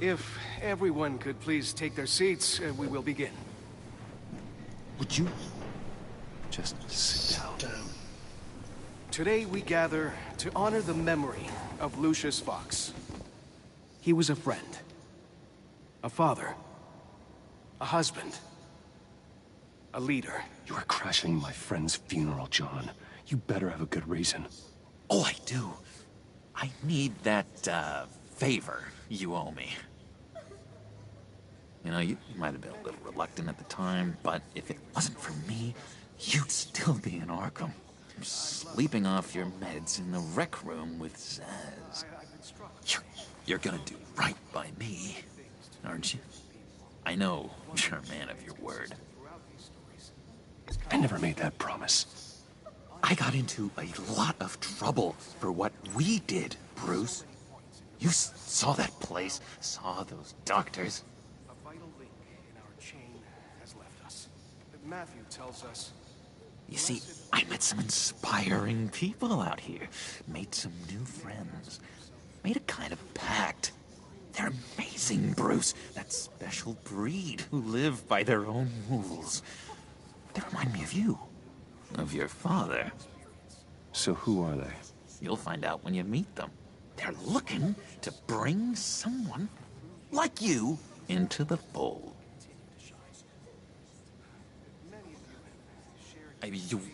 If everyone could please take their seats, we will begin. Would you just sit down? Today we gather to honor the memory of Lucius Fox. He was a friend, a father, a husband, a leader. You are crashing my friend's funeral, John. You better have a good reason. Oh, I do. I need that, favor you owe me. You know, you might have been a little reluctant at the time, but if it wasn't for me, you'd still be in Arkham. Sleeping off your meds in the rec room with Zaz. You're gonna do right by me, aren't you? I know you're a man of your word. I never made that promise. I got into a lot of trouble for what we did, Bruce. You saw that place, saw those doctors. A vital link in our chain has left us. Matthew tells us... You see, I met some inspiring people out here. Made some new friends. Made a kind of pact. They're amazing, Bruce. That special breed who live by their own rules. They remind me of you. Of your father. So who are they? You'll find out when you meet them. They're looking to bring someone like you into the fold.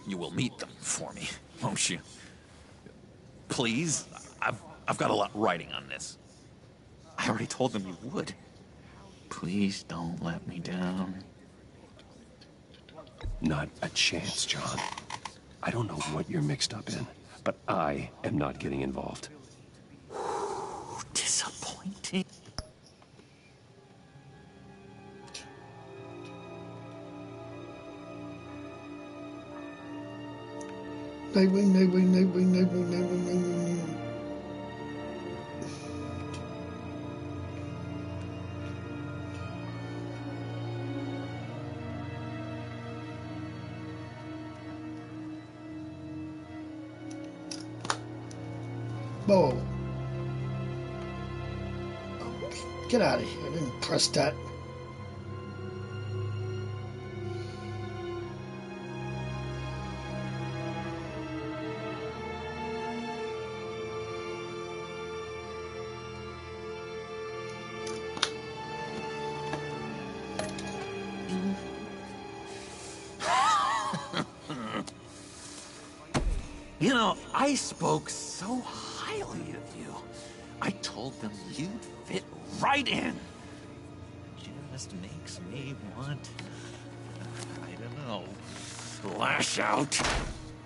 You will meet them for me, won't you? Please? I've got a lot writing on this. I already told them you would. Please don't let me down. Not a chance, John. I don't know what you're mixed up in, but I am not getting involved. Disappointing. Nightwing, Nightwing, Nightwing, Nightwing, Nightwing, Nightwing. Whoa. Get out of here. I didn't press that. You know, I spoke so highly of you. I told them you'd fit right in. Just makes me want, I don't know, lash out.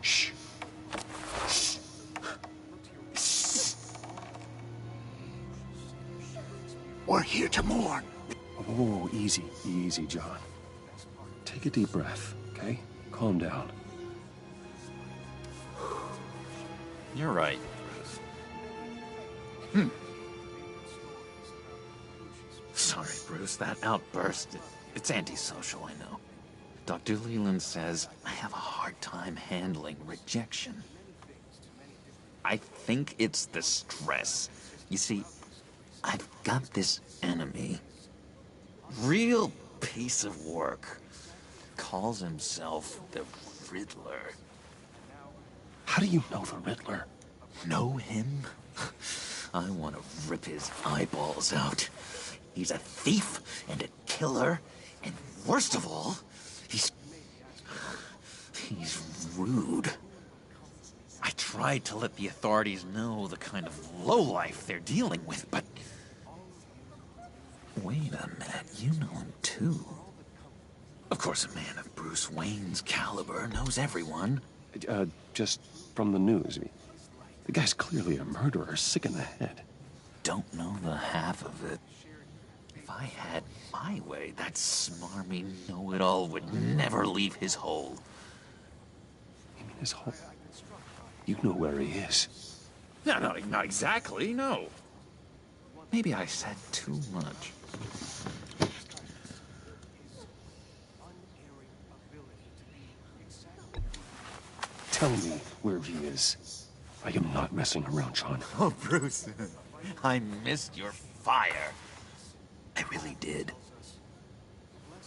Shh. Shh. Shh. We're here to mourn. Oh, easy, easy, John. Take a deep breath, okay? Calm down. You're right, Bruce. Sorry, Bruce, that outburst, it's antisocial, I know. Dr. Leland says I have a hard time handling rejection. I think it's the stress. You see, I've got this enemy. Real piece of work. Calls himself the Riddler. How do you know the Riddler? Know him? I want to rip his eyeballs out. He's a thief and a killer, and worst of all, he's rude. I tried to let the authorities know the kind of lowlife they're dealing with, but... Wait a minute, you know him too. Of course, a man of Bruce Wayne's caliber knows everyone. Just from the news. The guy's clearly a murderer, sick in the head. Don't know the half of it. If I had my way, that smarmy know-it-all would never leave his hole. You mean his hole? You know where he is. No, not exactly, no. Maybe I said too much. Tell me where he is. I am not messing around, John. Oh, Bruce, I missed your fire. I really did.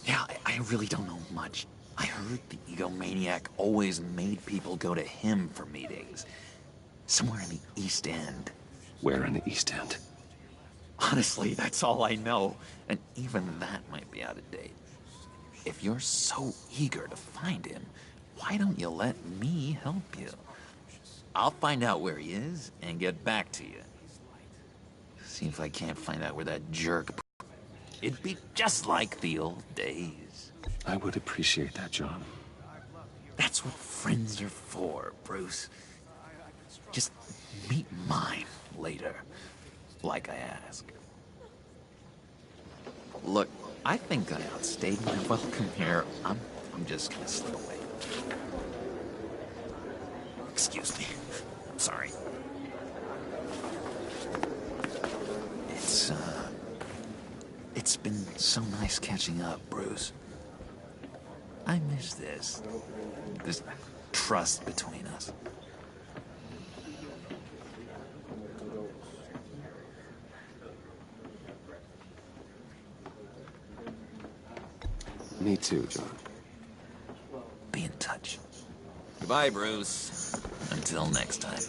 Yeah, I really don't know much. I heard the egomaniac always made people go to him for meetings. Somewhere in the East End. Where in the East End? Honestly, that's all I know. And even that might be out of date. If you're so eager to find him, why don't you let me help you? I'll find out where he is and get back to you. See if I can't find out where that jerk... It'd be just like the old days. I would appreciate that, John. That's what friends are for, Bruce. Just meet mine later, like I asked. Look, I think I outstayed my welcome here. I'm just gonna slip away. Excuse me. I'm sorry. It's been so nice catching up, Bruce. I miss this trust between us. Me too, John. Be in touch. Goodbye, Bruce. Until next time.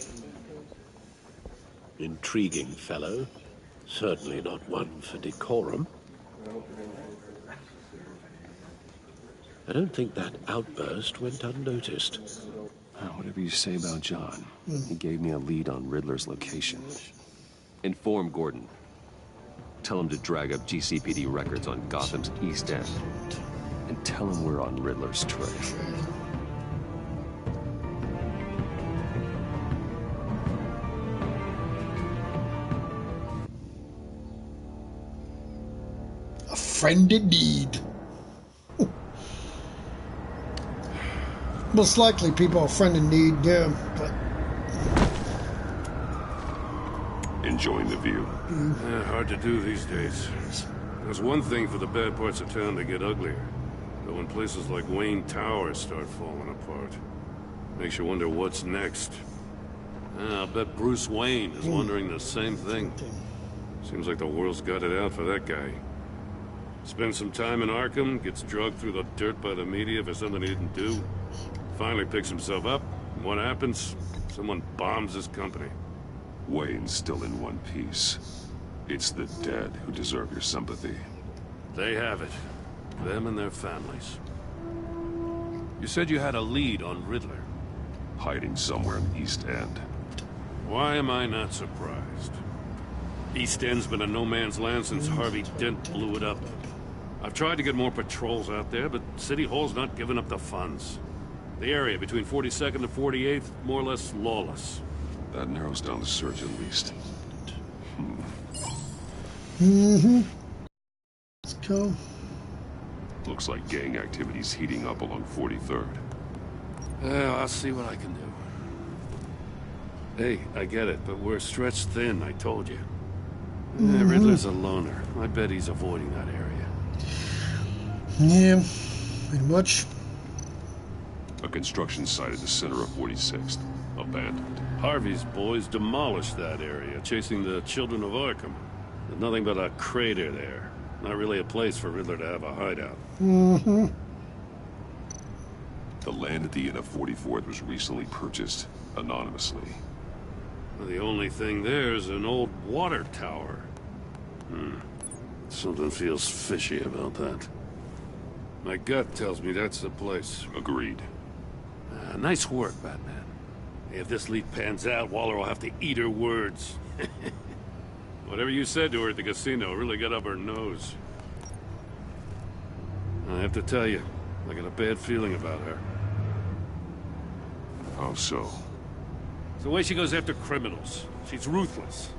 Intriguing fellow. Certainly not one for decorum. I don't think that outburst went unnoticed. Whatever you say about John, he gave me a lead on Riddler's location. Inform Gordon. Tell him to drag up GCPD records on Gotham's East End. And tell him we're on Riddler's trail. A friend indeed. Most likely people are a friend in need, yeah, but... Enjoying the view? Yeah, hard to do these days. There's one thing for the bad parts of town to get uglier. But when places like Wayne Tower start falling apart, makes you wonder what's next. I'll bet Bruce Wayne is wondering the same thing. Seems like the world's got it out for that guy. Spends some time in Arkham, gets drugged through the dirt by the media for something he didn't do. Finally picks himself up, and what happens? Someone bombs his company. Wayne's still in one piece. It's the dead who deserve your sympathy. They have it. Them and their families. You said you had a lead on Riddler. Hiding somewhere in the East End. Why am I not surprised? East End's been a no-man's land since Harvey Dent blew it up. I've tried to get more patrols out there, but City Hall's not giving up the funds. The area between 42nd and 48th, more or less lawless. That narrows down the search at least. Let's go. Looks like gang activity's heating up along 43rd. Well, I'll see what I can do. Hey, I get it, but we're stretched thin, I told you. Riddler's a loner. I bet he's avoiding that area. Yeah, pretty much. A construction site at the center of 46th. Abandoned. Harvey's boys demolished that area, chasing the children of Arkham. There's nothing but a crater there. Not really a place for Riddler to have a hideout. The land at the end of 44th was recently purchased anonymously. Well, the only thing there is an old water tower. Something feels fishy about that. My gut tells me that's the place. Agreed. Nice work, Batman. If this lead pans out, Waller will have to eat her words. Whatever you said to her at the casino really got up her nose. I have to tell you, I got a bad feeling about her. How so? It's the way she goes after criminals. She's ruthless.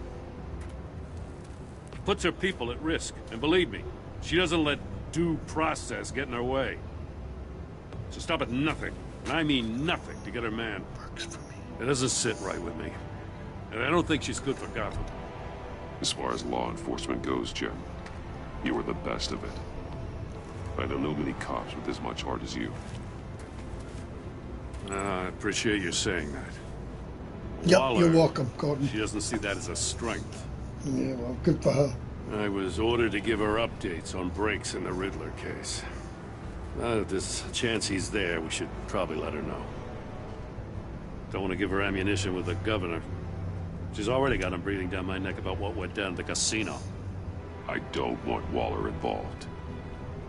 Puts her people at risk. And believe me, she doesn't let due process get in her way. She'll stop at nothing, and I mean nothing, to get her man. It doesn't sit right with me. And I don't think she's good for Gotham. As far as law enforcement goes, Jim, you were the best of it. I don't know many cops with as much heart as you. I appreciate you saying that. Yep, Waller, you're welcome, Gordon. She doesn't see that as a strength. Yeah, well, good for her. I was ordered to give her updates on breaks in the Riddler case. If there's a chance he's there, we should probably let her know. Don't want to give her ammunition with the governor. She's already got him breathing down my neck about what went down at the casino. I don't want Waller involved.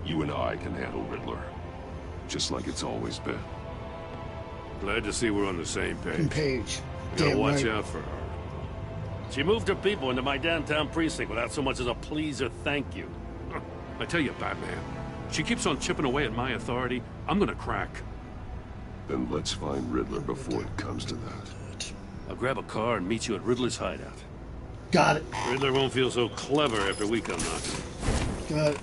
You and I can handle Riddler. Just like it's always been. Glad to see we're on the same page. We gotta Damn watch right. out for her. She moved her people into my downtown precinct without so much as a please or thank you. I tell you, Batman, she keeps on chipping away at my authority. I'm gonna crack. Then let's find Riddler before it comes to that. I'll grab a car and meet you at Riddler's hideout. Got it. Riddler won't feel so clever after we come knocking. Got it.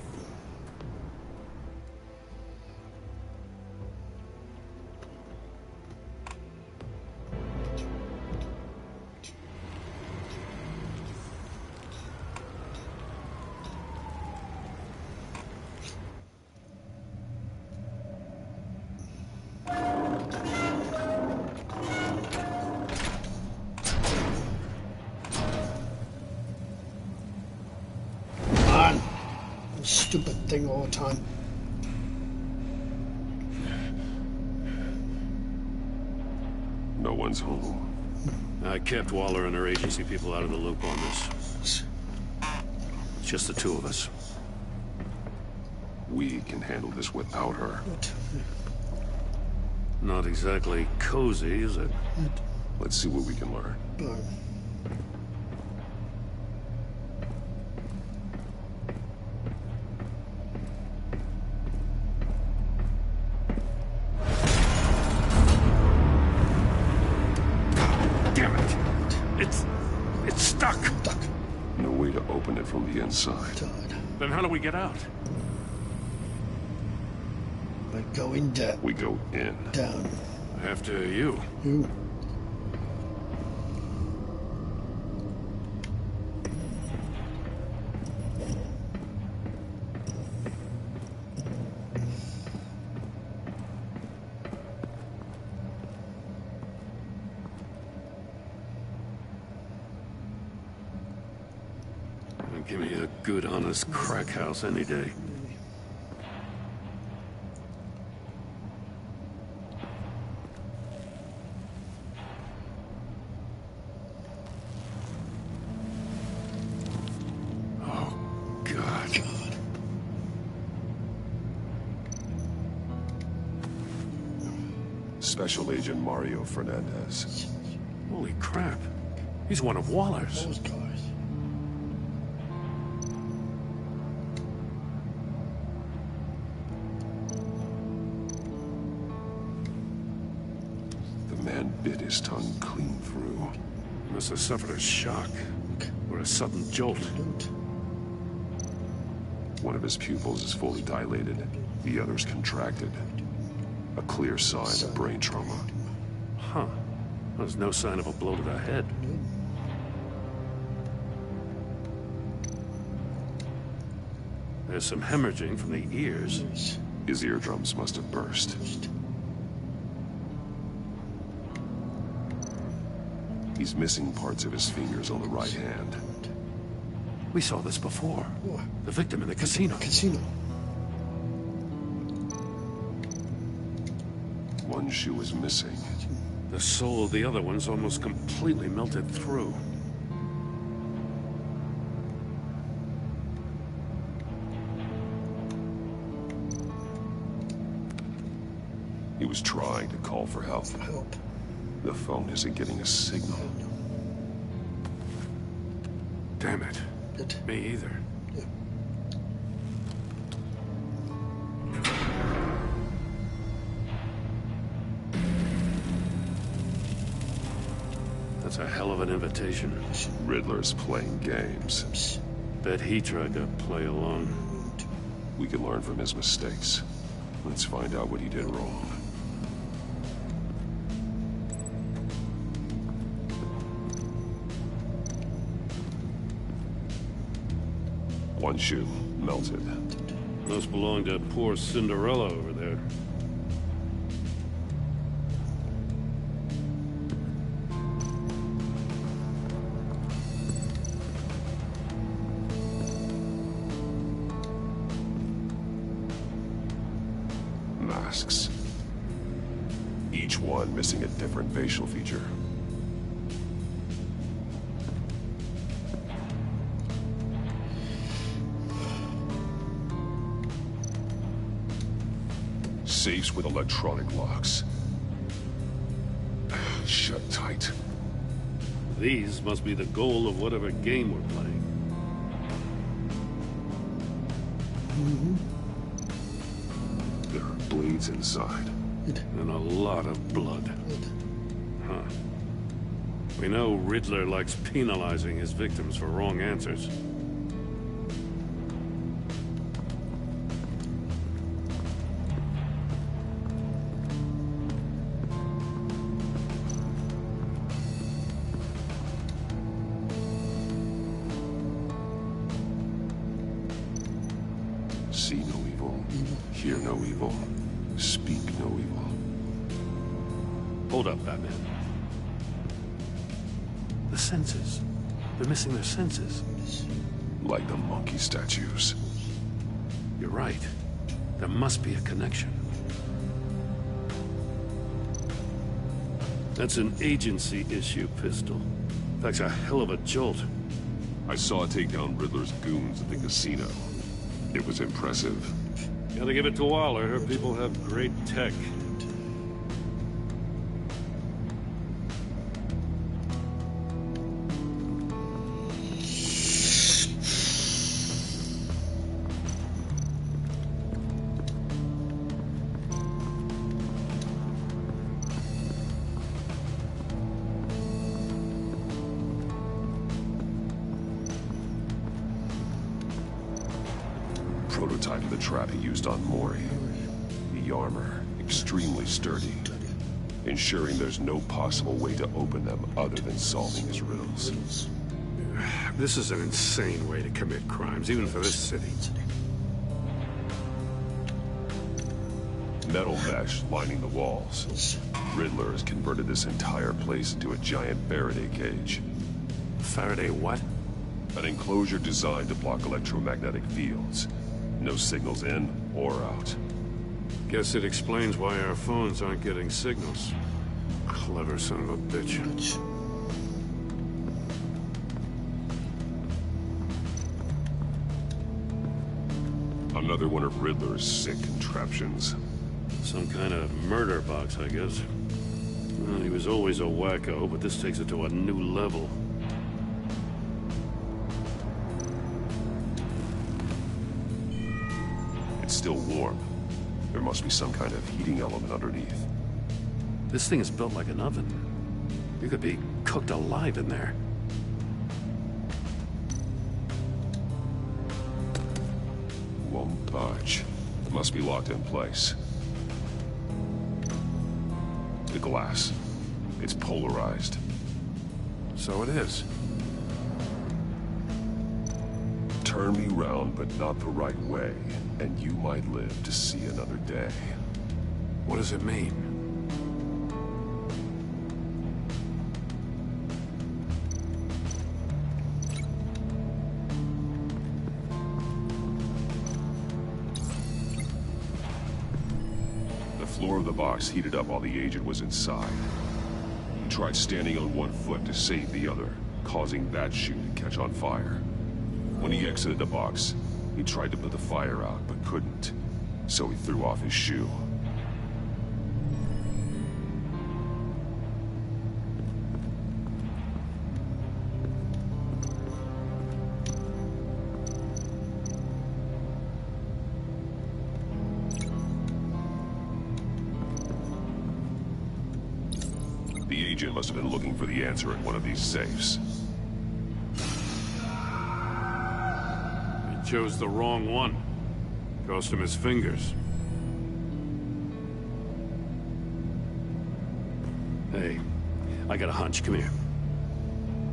Stupid thing all the time. No one's home. I kept Waller and her agency people out of the loop on this. It's just the two of us. We can handle this without her. Not exactly cozy, is it? Let's see what we can learn. It's stuck. No way to open it from the inside. Then how do we get out? By Going down. We go in. Down. After you. You. Give me a good, honest crack house any day. Oh, God. Special Agent Mario Fernandez. Holy crap. He's one of Waller's. Those guys. Bit his tongue clean through. He must have suffered a shock or a sudden jolt. One of his pupils is fully dilated. The other's contracted. A clear sign of brain trauma. Huh. There's no sign of a blow to the head. There's some hemorrhaging from the ears. His eardrums must have burst. He's missing parts of his fingers on the right hand. We saw this before. The victim in the casino. One shoe is missing. The sole of the other one's almost completely melted through. He was trying to call for help. The phone isn't getting a signal. Damn it. Me either. That's a hell of an invitation. Riddler's playing games. Bet he tried to play along. We can learn from his mistakes. Let's find out what he did wrong. One shoe melted. Must belong to poor Cinderella over there. Masks. Each one missing a different facial feature. Safes with electronic locks. Shut tight. These must be the goal of whatever game we're playing. There are bleeds inside. And a lot of blood. Huh. We know Riddler likes penalizing his victims for wrong answers. See no evil, hear no evil, speak no evil. Hold up, Batman. The senses. They're missing their senses. Like the monkey statues. You're right. There must be a connection. That's an agency issue, Pistol. That's a hell of a jolt. I saw it take down Riddler's goons at the casino. It was impressive. Gotta give it to Waller. Her people have great tech. Prototype of the trap he used on Mori. He heavy armor, extremely sturdy, ensuring there's no possible way to open them other than solving his riddles. This is an insane way to commit crimes, even for this city. Metal mesh lining the walls. Riddler has converted this entire place into a giant Faraday cage. Faraday what? An enclosure designed to block electromagnetic fields. No signals in or out. Guess it explains why our phones aren't getting signals. Clever son of a bitch. Another one of Riddler's sick contraptions. Some kind of murder box, I guess. Well, he was always a wacko, but this takes it to a new level. It's still warm. There must be some kind of heating element underneath. This thing is built like an oven. You could be cooked alive in there. Won't budge. It must be locked in place. The glass. It's polarized. So it is. Turn me round, but not the right way, and you might live to see another day. What does it mean? The floor of the box heated up while the agent was inside. He tried standing on one foot to save the other, causing that shoe to catch on fire. When he exited the box, he tried to put the fire out, but couldn't. So he threw off his shoe. The agent must have been looking for the answer in one of these safes. He chose the wrong one. Cost him his fingers. Hey, I got a hunch. Come here.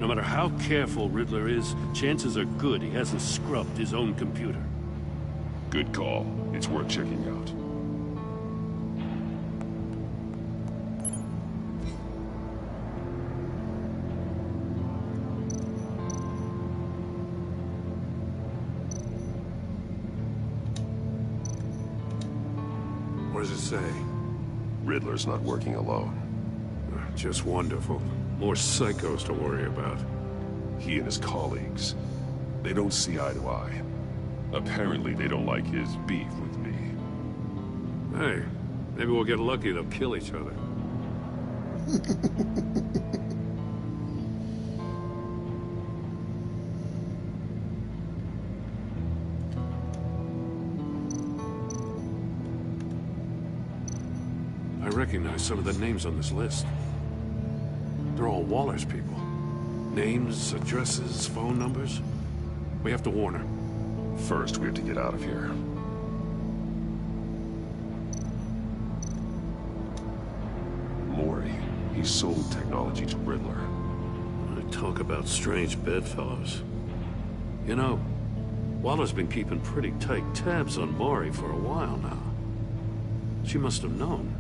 No matter how careful Riddler is, chances are good he hasn't scrubbed his own computer. Good call. It's worth checking out. What does it say? Riddler's not working alone. Just wonderful. More psychos to worry about. He and his colleagues, they don't see eye to eye. Apparently they don't like his beef with me. Hey, maybe we'll get lucky they'll kill each other. I recognize some of the names on this list. They're all Waller's people. Names, addresses, phone numbers. We have to warn her. First, we have to get out of here. Mori, he sold technology to Riddler. I talk about strange bedfellows. You know, Waller's been keeping pretty tight tabs on Mori for a while now. She must have known.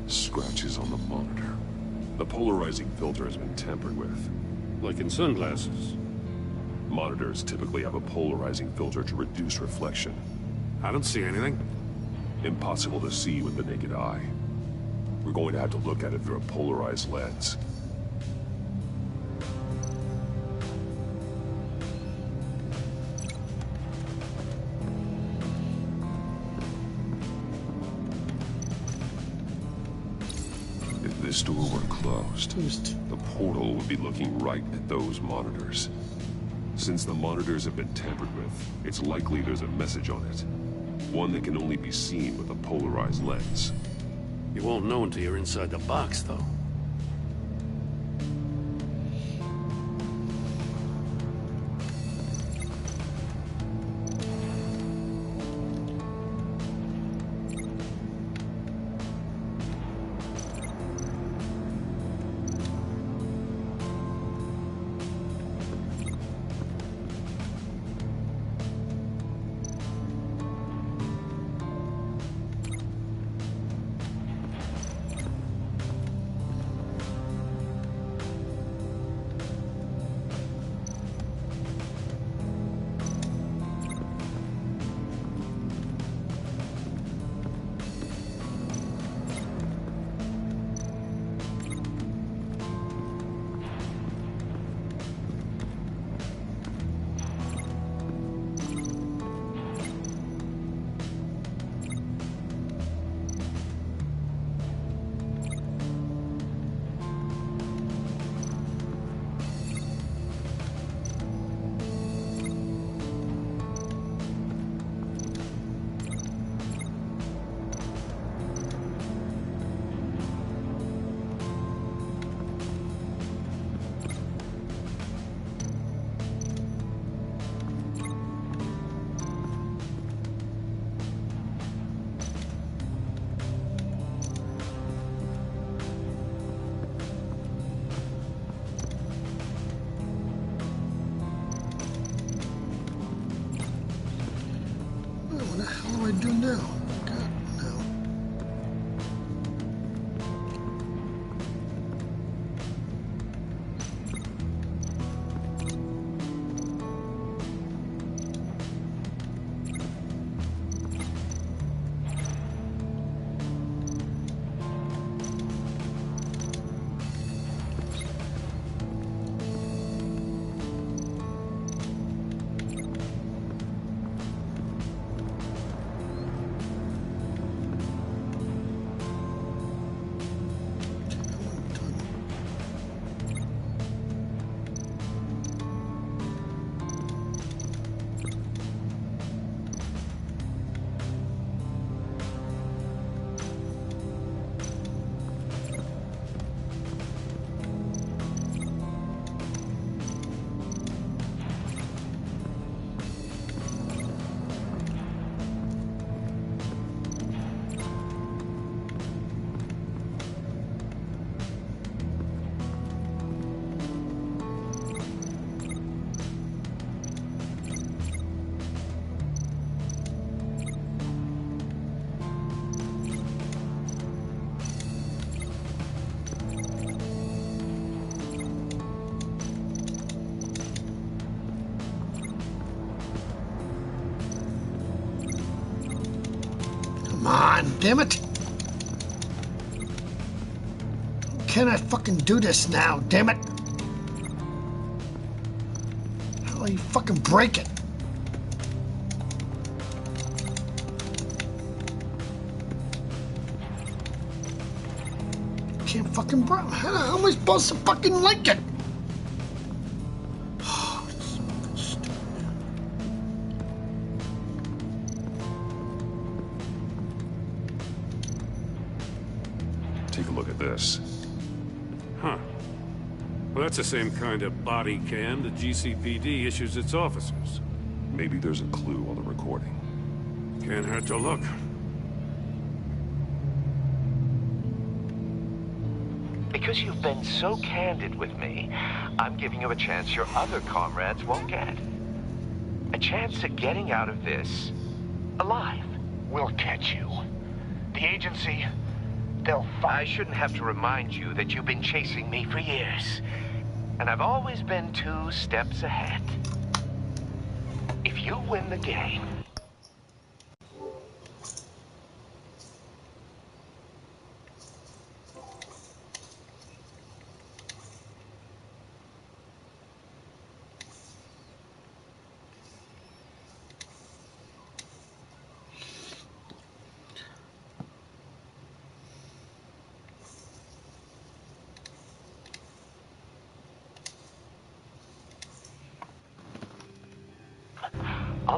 Scratches on the monitor. The polarizing filter has been tampered with. Like in sunglasses. Monitors typically have a polarizing filter to reduce reflection. I don't see anything. Impossible to see with the naked eye. We're going to have to look at it through a polarized lens. store were closed, the portal would be looking right at those monitors. Since the monitors have been tampered with, it's likely there's a message on it. One that can only be seen with a polarized lens. You won't know until you're inside the box, though. What do I do now? God, no. Come on, damn it! Can I fucking do this now, damn it? How do you fucking break it? Can't fucking break it. How am I supposed to fucking like it? Take a look at this. Huh. Well, that's the same kind of body cam the GCPD issues its officers. Maybe there's a clue on the recording. Can't hurt to look. Because you've been so candid with me, I'm giving you a chance your other comrades won't get. A chance at getting out of this alive. We'll catch you. The agency, I shouldn't have to remind you that you've been chasing me for years. And I've always been 2 steps ahead. If you win the game...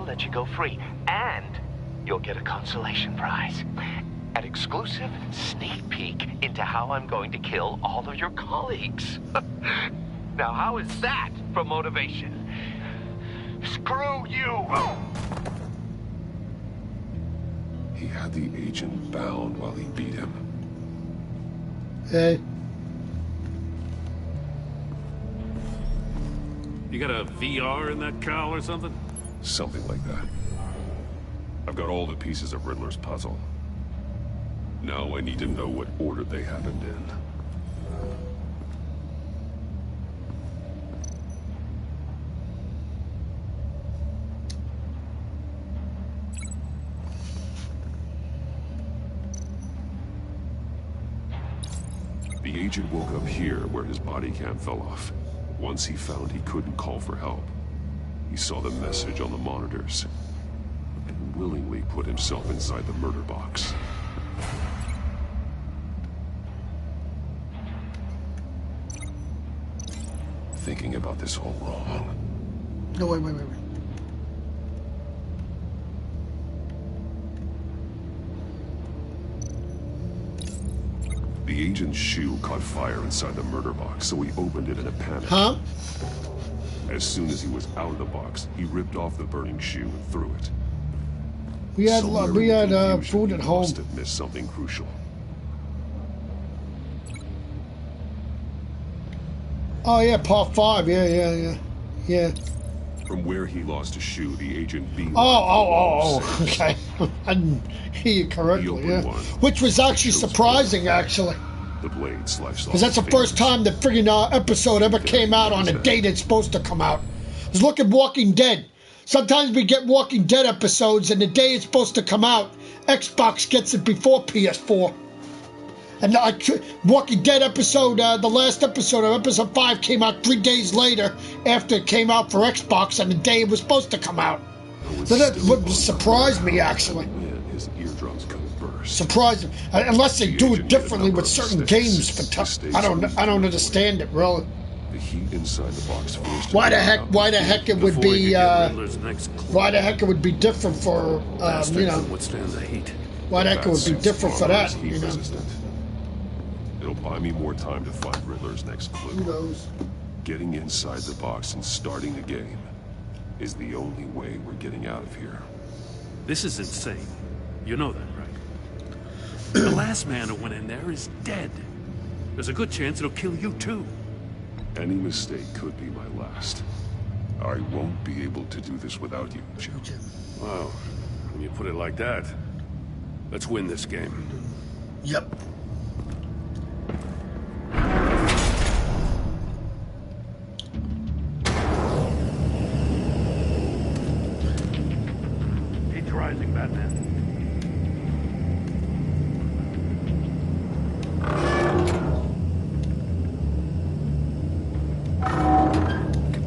let you go free. And you'll get a consolation prize. An exclusive sneak peek into how I'm going to kill all of your colleagues. Now, how is that for motivation? Screw you! He had the agent bound while he beat him. Hey. You got a VR in that cowl or something? Something like that. I've got all the pieces of Riddler's puzzle. Now I need to know what order they happened in. The agent woke up here where his body cam fell off. Once he found he couldn't call for help, he saw the message on the monitors and willingly put himself inside the murder box. Thinking about this all wrong. No, wait. The agent's shoe caught fire inside the murder box, so he opened it in a panic. Huh? As soon as he was out of the box, he ripped off the burning shoe and threw it. We had food at home. Must have missed something crucial. Oh yeah, part 5. Yeah. From where he lost a shoe, the agent beamed. Okay. I didn't hear you correctly. Yeah. Which was actually surprising, actually. The blade sliced off. Because that's the first time the friggin' episode ever came out on the date it's supposed to come out. I was looking Walking Dead. Sometimes we get Walking Dead episodes and the day it's supposed to come out, Xbox gets it before PS4. And Walking Dead episode, the last episode of episode 5 came out 3 days later after it came out for Xbox and the day it was supposed to come out. So that would surprise me, actually. His eardrums could burst. Surprise me. Unless they do it differently with certain games. I don't understand it, really. The heat inside the box forced Why the heck it would be why the heck it would be different for you know, withstand the heat. Why the heck it would be different for that, you know. It'll buy me more time to find Riddler's next clue. Who knows? Getting inside the box and starting the game is the only way we're getting out of here. This is insane. You know that, right? The last man who went in there is dead. There's a good chance it'll kill you too. Any mistake could be my last. I won't be able to do this without you, Jim. Wow. When you put it like that, let's win this game. Yep. Heat's rising, Batman.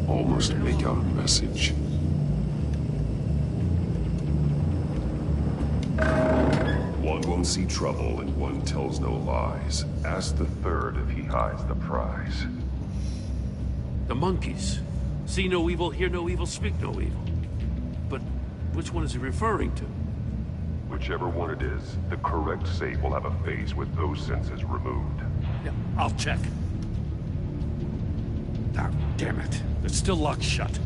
Almost make out a message. One won't see trouble and one tells no lies. Ask the third if he hides the prize. The monkeys. See no evil, hear no evil, speak no evil. But which one is he referring to? Whichever one it is, the correct save will have a phase with those senses removed. Yeah, I'll check. Ah, damn it. It's still locked shut.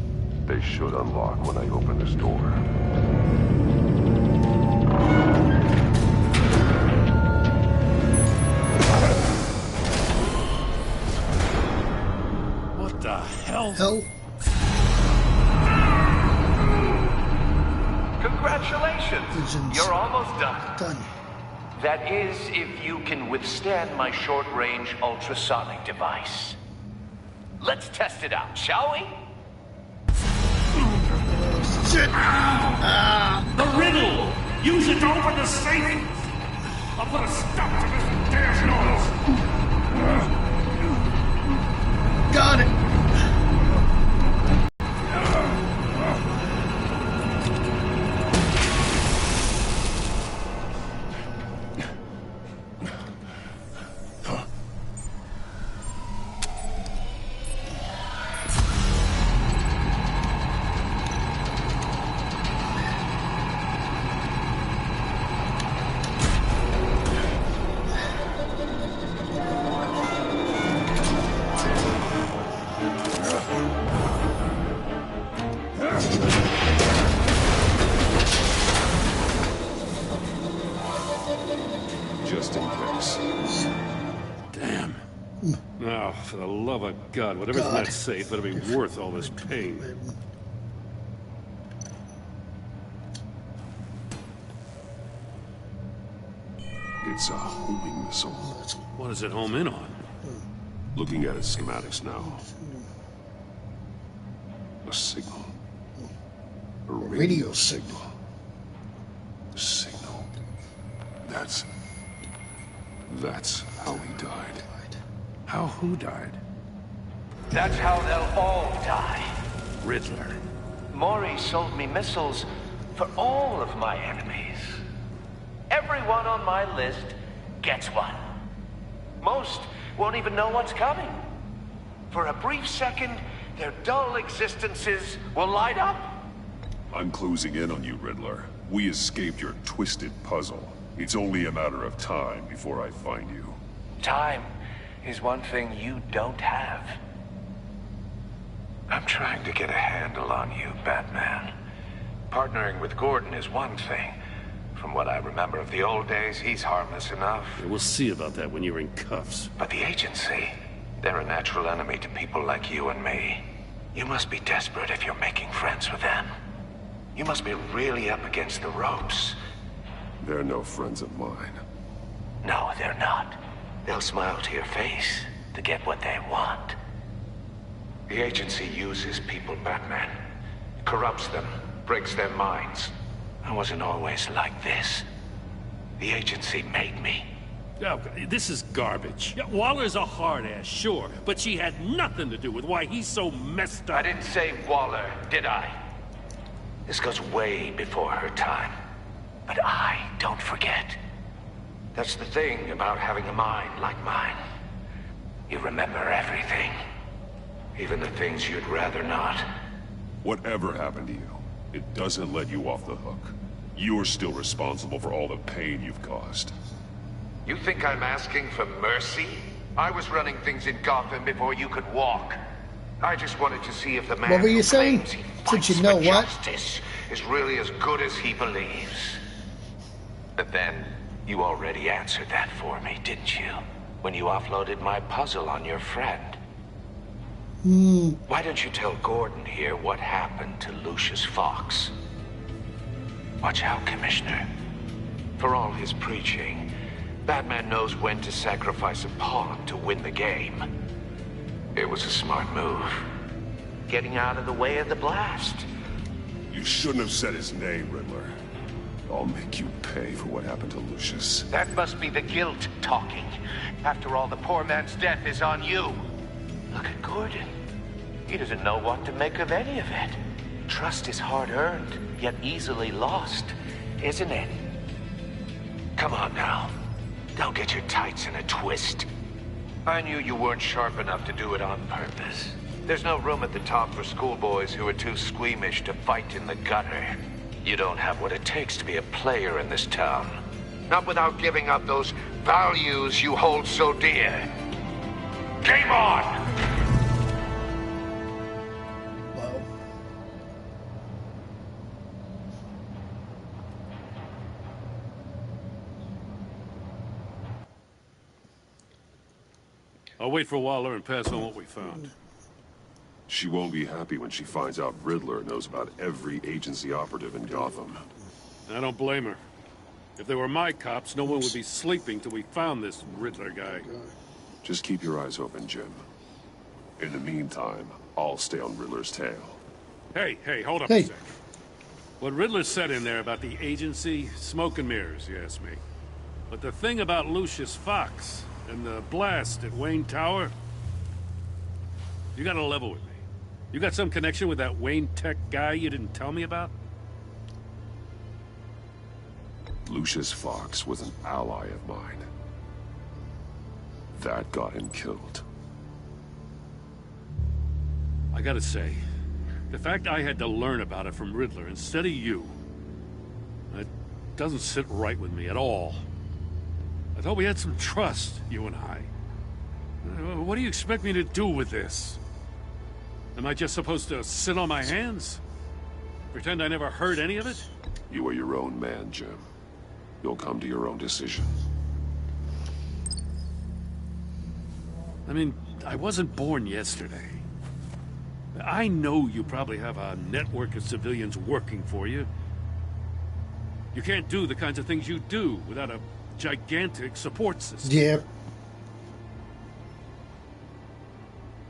They should unlock when I open this door. What the hell? Congratulations! You're almost done. That is, if you can withstand my short-range ultrasonic device. Let's test it out, shall we? Shit! The riddle! Use it to open the safe! I'll put a stop to this damn noise! Got it! for the love of God, whatever's in that safe better be worth all this pain. It's a homing missile. What does it home in on? Looking at its schematics now. A signal. A radio signal. A signal. That's how he died. How who died? That's how they'll all die. Riddler. Maury sold me missiles for all of my enemies. Everyone on my list gets one. Most won't even know what's coming. For a brief second, their dull existences will light up. I'm closing in on you, Riddler. We escaped your twisted puzzle. It's only a matter of time before I find you. Time is one thing you don't have. I'm trying to get a handle on you, Batman. Partnering with Gordon is one thing. From what I remember of the old days, he's harmless enough. Yeah, we'll see about that when you're in cuffs. But the agency, they're a natural enemy to people like you and me. You must be desperate if you're making friends with them. You must be really up against the ropes. They're no friends of mine. No, they're not. They'll smile to your face to get what they want. The agency uses people, Batman. Corrupts them, breaks their minds. I wasn't always like this. The agency made me. Oh, this is garbage. Yeah, Waller's a hard-ass, sure, but she had nothing to do with why he's so messed up. I didn't say Waller, did I? This goes way before her time. But I don't forget. That's the thing about having a mind like mine. You remember everything. Even the things you'd rather not. Whatever happened to you, it doesn't let you off the hook. You're still responsible for all the pain you've caused. You think I'm asking for mercy? I was running things in Gotham before you could walk. I just wanted to see if the man what were you saying? Since you know what? Justice is really as good as he believes. But then, you already answered that for me, didn't you? When you offloaded my puzzle on your friend. Why don't you tell Gordon here what happened to Lucius Fox? Watch out, Commissioner. For all his preaching, Batman knows when to sacrifice a pawn to win the game. It was a smart move. Getting out of the way of the blast. You shouldn't have said his name, Riddler. I'll make you pay for what happened to Lucius. That must be the guilt talking. After all, the poor man's death is on you. Look at Gordon. He doesn't know what to make of any of it. Trust is hard-earned, yet easily lost, isn't it? Come on now. Don't get your tights in a twist. I knew you weren't sharp enough to do it on purpose. There's no room at the top for schoolboys who are too squeamish to fight in the gutter. You don't have what it takes to be a player in this town. Not without giving up those values you hold so dear. Game on! I'll wait for Waller and pass on what we found. She won't be happy when she finds out Riddler knows about every agency operative in Gotham. I don't blame her. If they were my cops, no one would be sleeping till we found this Riddler guy. Just keep your eyes open, Jim. In the meantime, I'll stay on Riddler's tail. Hey, hold up a sec. What Riddler said in there about the agency, smoke and mirrors, you ask me. But the thing about Lucius Fox and the blast at Wayne Tower, you gotta level with me. You got some connection with that Wayne Tech guy you didn't tell me about? Lucius Fox was an ally of mine. That got him killed. I gotta say, the fact I had to learn about it from Riddler instead of you, it doesn't sit right with me at all. I thought we had some trust, you and I. What do you expect me to do with this? Am I just supposed to sit on my hands? Pretend I never heard any of it? You are your own man, Jim. You'll come to your own decision. I mean, I wasn't born yesterday. I know you probably have a network of civilians working for you. You can't do the kinds of things you do without a gigantic support system. Yeah.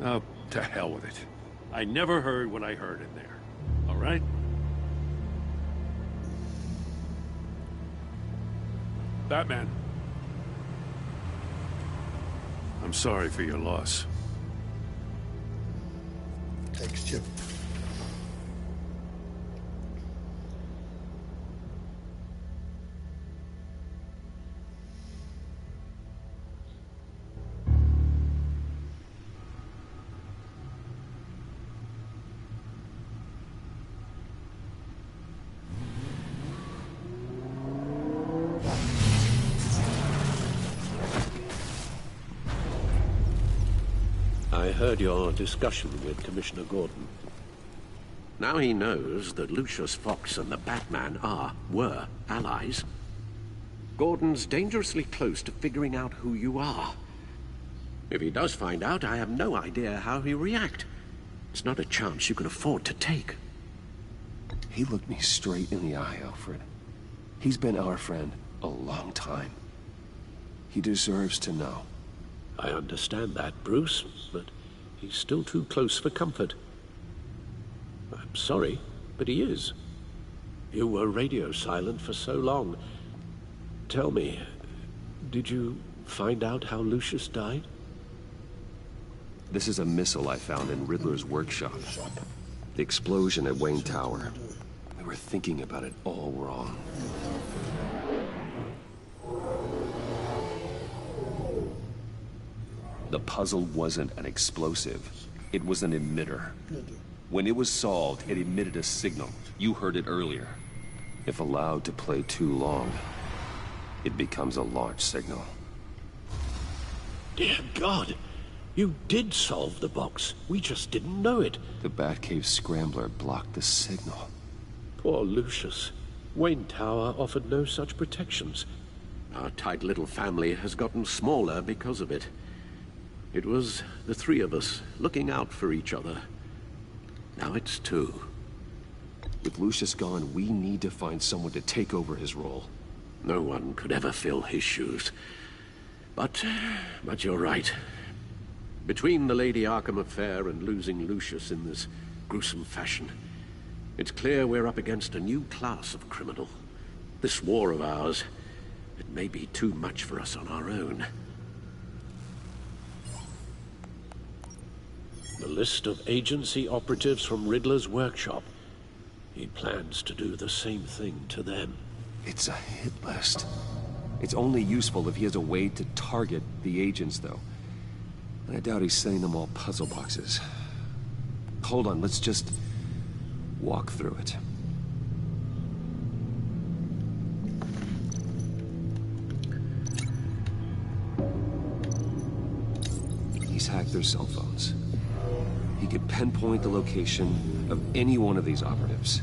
Oh, to hell with it. I never heard what I heard in there. All right? Batman. I'm sorry for your loss. Thanks, Jim. I heard your discussion with Commissioner Gordon. Now he knows that Lucius Fox and the Batman were allies. Gordon's dangerously close to figuring out who you are. If he does find out, I have no idea how he'll react. It's not a chance you can afford to take. He looked me straight in the eye, Alfred. He's been our friend a long time. He deserves to know. I understand that, Bruce, but he's still too close for comfort. I'm sorry, but he is. You were radio silent for so long. Tell me, did you find out how Lucius died? This is a missile I found in Riddler's workshop. The explosion at Wayne Tower. We were thinking about it all wrong. The puzzle wasn't an explosive. It was an emitter. When it was solved, it emitted a signal. You heard it earlier. If allowed to play too long, it becomes a launch signal. Dear God! You did solve the box. We just didn't know it. The Batcave scrambler blocked the signal. Poor Lucius. Wayne Tower offered no such protections. Our tight little family has gotten smaller because of it. It was the three of us looking out for each other. Now it's two. With Lucius gone, we need to find someone to take over his role. No one could ever fill his shoes. But you're right. Between the Lady Arkham affair and losing Lucius in this gruesome fashion, it's clear we're up against a new class of criminal. This war of ours, it may be too much for us on our own. The list of agency operatives from Riddler's workshop. He plans to do the same thing to them. It's a hit list. It's only useful if he has a way to target the agents, though. I doubt he's sending them all puzzle boxes. Hold on, let's just walk through it. He's hacked their cell phones. He could pinpoint the location of any one of these operatives.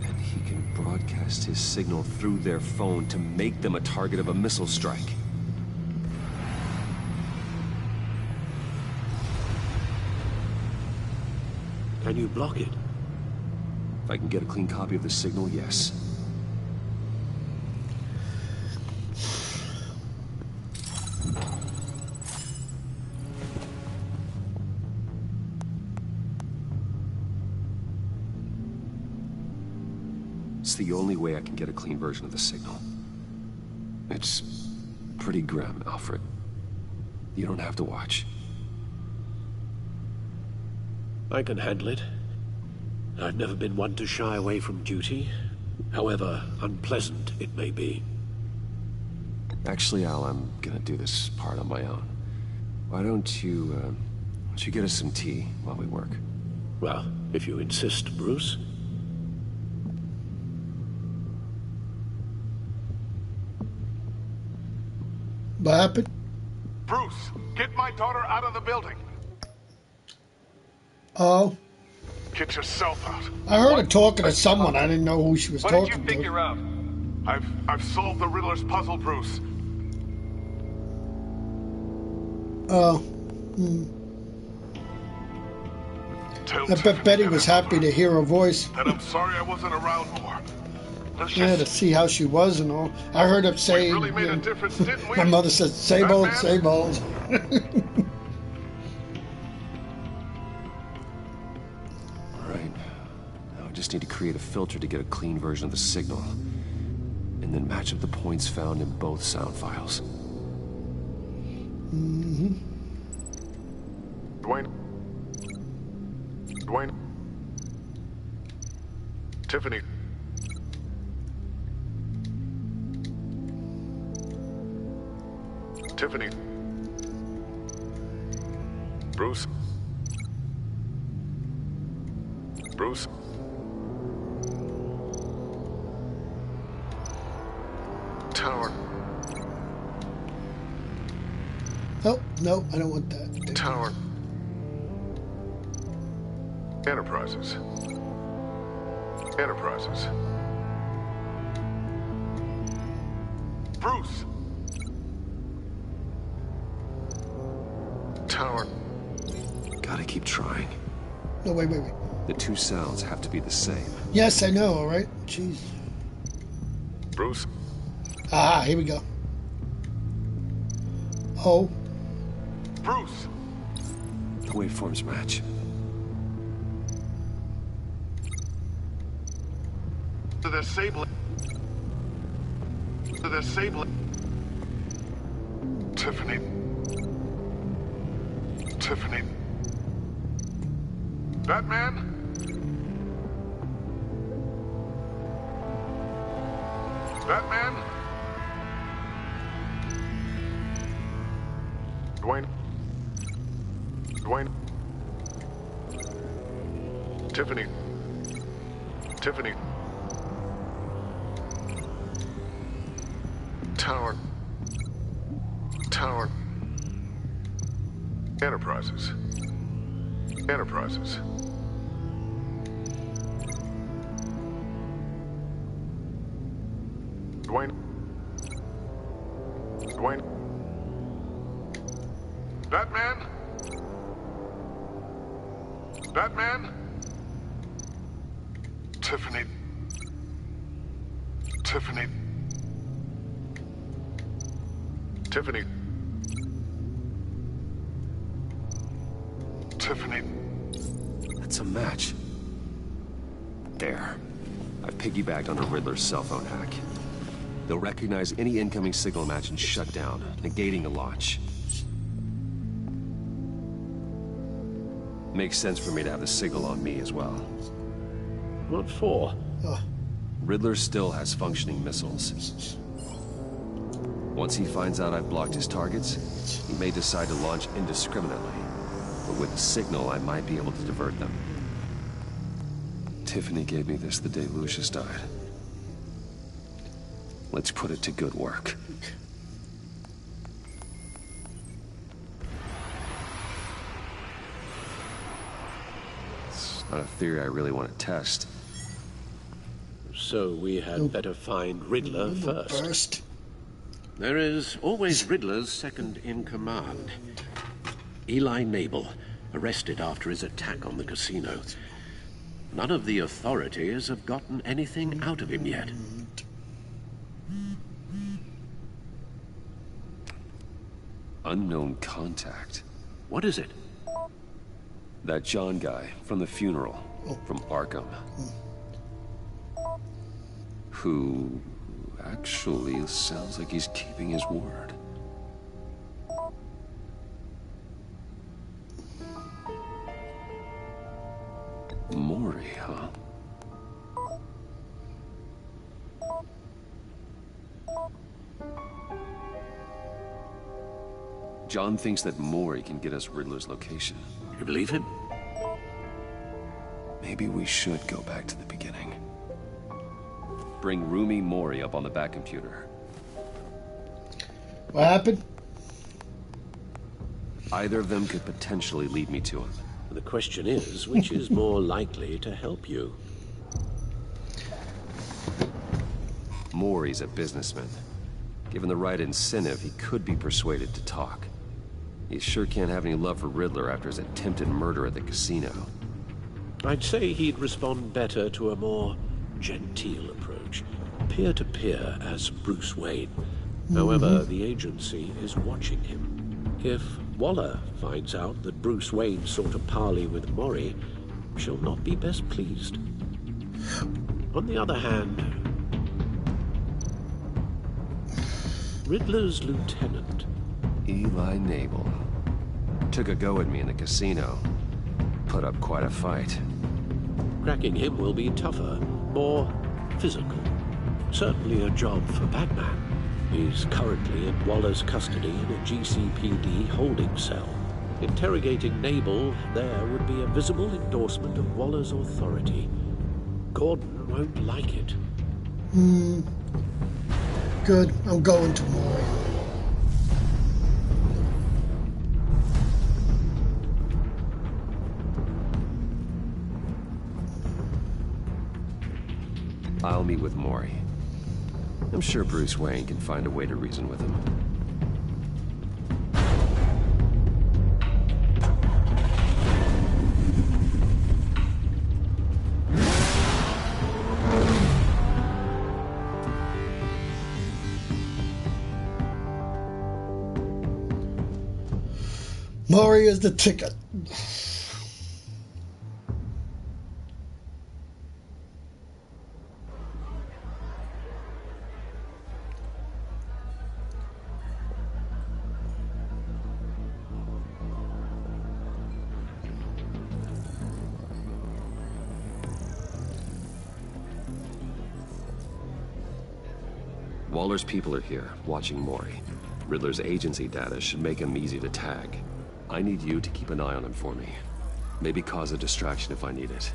And he can broadcast his signal through their phone to make them a target of a missile strike. Can you block it? If I can get a clean copy of the signal, yes. It's the only way I can get a clean version of the signal. It's pretty grim, Alfred. You don't have to watch. I can handle it. I've never been one to shy away from duty, however unpleasant it may be. Actually, Al, I'm gonna do this part on my own. Why don't you get us some tea while we work? Well, if you insist, Bruce. What happened? Bruce, get my daughter out of the building. Oh. Get yourself out. I heard her talking to someone. I didn't know who she was talking to. What did you figure out? I've solved the Riddler's puzzle, Bruce. Oh. I bet Betty was happy to hear her voice. And I'm sorry I wasn't around more. Yeah, to see how she was and all. I heard her say, really made a difference, didn't we? My mother said, same old, same old. Alright. Now I just need to create a filter to get a clean version of the signal. And then match up the points found in both sound files. Mm-hmm. Dwayne. Tiffany. Tiffany. Bruce. Bruce. Tower. Oh, no, I don't want that. Tower. Enterprises. Enterprises. Bruce. Tower. Gotta keep trying. No, wait. The two sounds have to be the same. Yes, I know, all right? Jeez. Bruce. Ah, here we go. Oh. Bruce. The waveforms match. To the sable. To the sable. Tiffany. Tiffany. Batman? Batman? Dwayne? Tiffany? Tiffany? Tower. Enterprises. Enterprises. Dwayne. Batman? Batman? Tiffany. Tiffany. Tiffany. Tiffany. That's a match. There. I've piggybacked on the Riddler's cell phone hack. They'll recognize any incoming signal match and shut down, negating the launch. Makes sense for me to have the signal on me as well. What for? Riddler still has functioning missiles. Once he finds out I've blocked his targets, he may decide to launch indiscriminately. But with the signal, I might be able to divert them. Tiffany gave me this the day Lucius died. Let's put it to good work. It's not a theory I really want to test. So we had better find Riddler first. There is always Riddler's second in command. Eli Nabel, arrested after his attack on the casino. None of the authorities have gotten anything out of him yet. Unknown contact. What is it? That John guy from the funeral, from Arkham. Who actually sounds like he's keeping his word. Mori, huh? John thinks that Mori can get us Riddler's location. You believe him? Maybe we should go back to the beginning. Bring Rumi Mori up on the back computer. What happened? Either of them could potentially lead me to him. The question is, which is more likely to help you? Maury's a businessman. Given the right incentive, he could be persuaded to talk. He sure can't have any love for Riddler after his attempted murder at the casino. I'd say he'd respond better to a more genteel approach. Peer-to-peer as Bruce Wayne. However, the agency is watching him. If Waller finds out that Bruce Wayne sought a parley with Maury, she'll not be best pleased. On the other hand, Riddler's lieutenant, Eli Nabel, took a go at me in the casino. Put up quite a fight. Cracking him will be tougher, more physical. Certainly a job for Batman. He's currently in Waller's custody in a GCPD holding cell. Interrogating Nabel there would be a visible endorsement of Waller's authority. Gordon won't like it. Good. I'm going to Maury. I'll meet with Maury. I'm sure Bruce Wayne can find a way to reason with him. Maury is the ticket. Waller's people are here, watching Maury. Riddler's agency data should make him easy to tag. I need you to keep an eye on him for me. Maybe cause a distraction if I need it.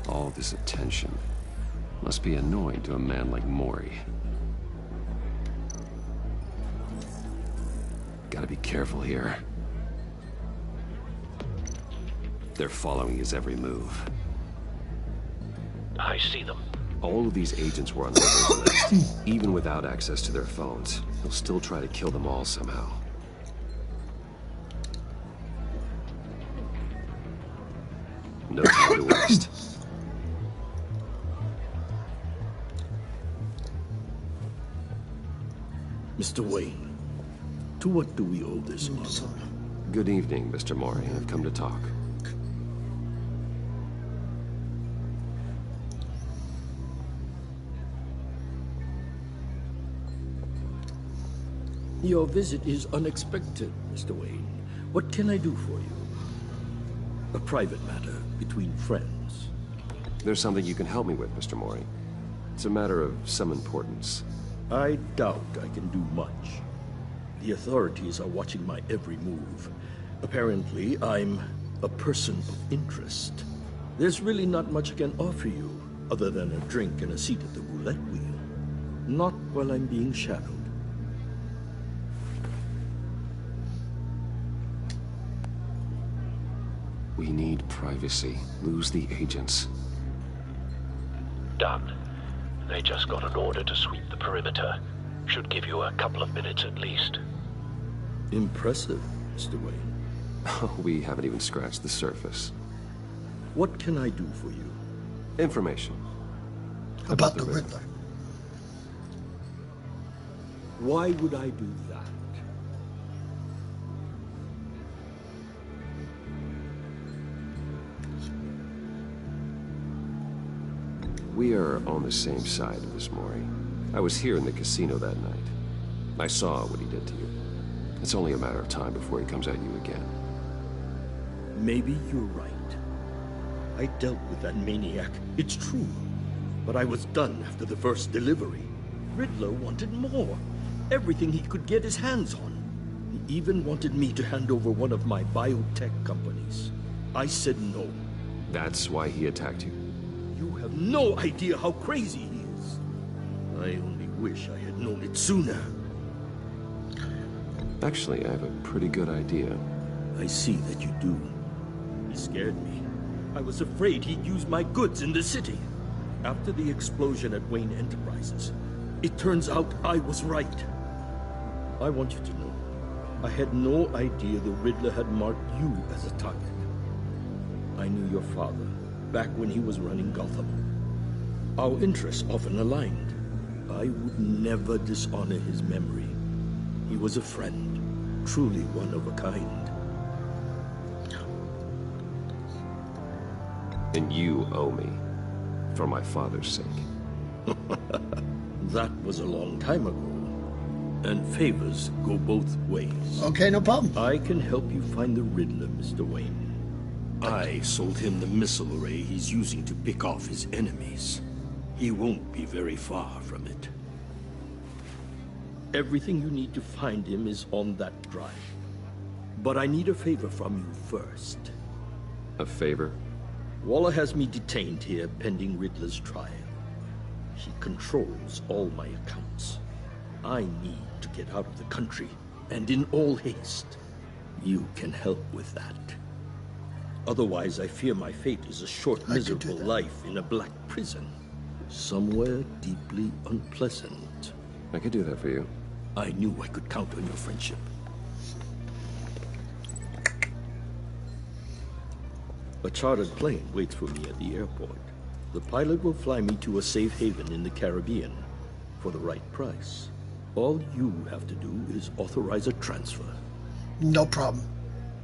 All this attention must be annoying to a man like Maury. Gotta be careful here. They're following his every move. I see them. All of these agents were on Riddler's list. Even without access to their phones, he'll still try to kill them all somehow. No time to waste. Mr. Wayne, to what do we owe this honor? Good evening, Mr. Maury. I've come to talk. Your visit is unexpected, Mr. Wayne. What can I do for you? A private matter between friends. There's something you can help me with, Mr. Maury. It's a matter of some importance. I doubt I can do much. The authorities are watching my every move. Apparently, I'm a person of interest. There's really not much I can offer you, other than a drink and a seat at the roulette wheel. Not while I'm being shadowed. We need privacy. Lose the agents. Done. They just got an order to sweep the perimeter. Should give you a couple of minutes at least. Impressive, Mr. Wayne. We haven't even scratched the surface. What can I do for you? Information. About the Riddler. Why would I do that? We are on the same side of this, Maury. I was here in the casino that night. I saw what he did to you. It's only a matter of time before he comes at you again. Maybe you're right. I dealt with that maniac, it's true. But I was done after the first delivery. Riddler wanted more. Everything he could get his hands on. He even wanted me to hand over one of my biotech companies. I said no. That's why he attacked you? You have no idea how crazy he is. I only wish I had known it sooner. Actually, I have a pretty good idea. I see that you do. He scared me. I was afraid he'd use my goods in the city. After the explosion at Wayne Enterprises, it turns out I was right. I want you to know, I had no idea the Riddler had marked you as a target. I knew your father back when he was running Gotham. Our interests often aligned. I would never dishonor his memory. He was a friend, truly one of a kind. And you owe me, for my father's sake. That was a long time ago. And favors go both ways. Okay, no problem. I can help you find the Riddler, Mr. Wayne. I sold him the missile array he's using to pick off his enemies. He won't be very far from it. Everything you need to find him is on that drive. But I need a favor from you first. A favor? Waller has me detained here pending Riddler's trial. He controls all my accounts. I need to get out of the country, and in all haste. You can help with that. Otherwise, I fear my fate is a short, miserable life in a black prison. Somewhere deeply unpleasant. I could do that for you. I knew I could count on your friendship. A chartered plane waits for me at the airport. The pilot will fly me to a safe haven in the Caribbean for the right price. All you have to do is authorize a transfer. No problem.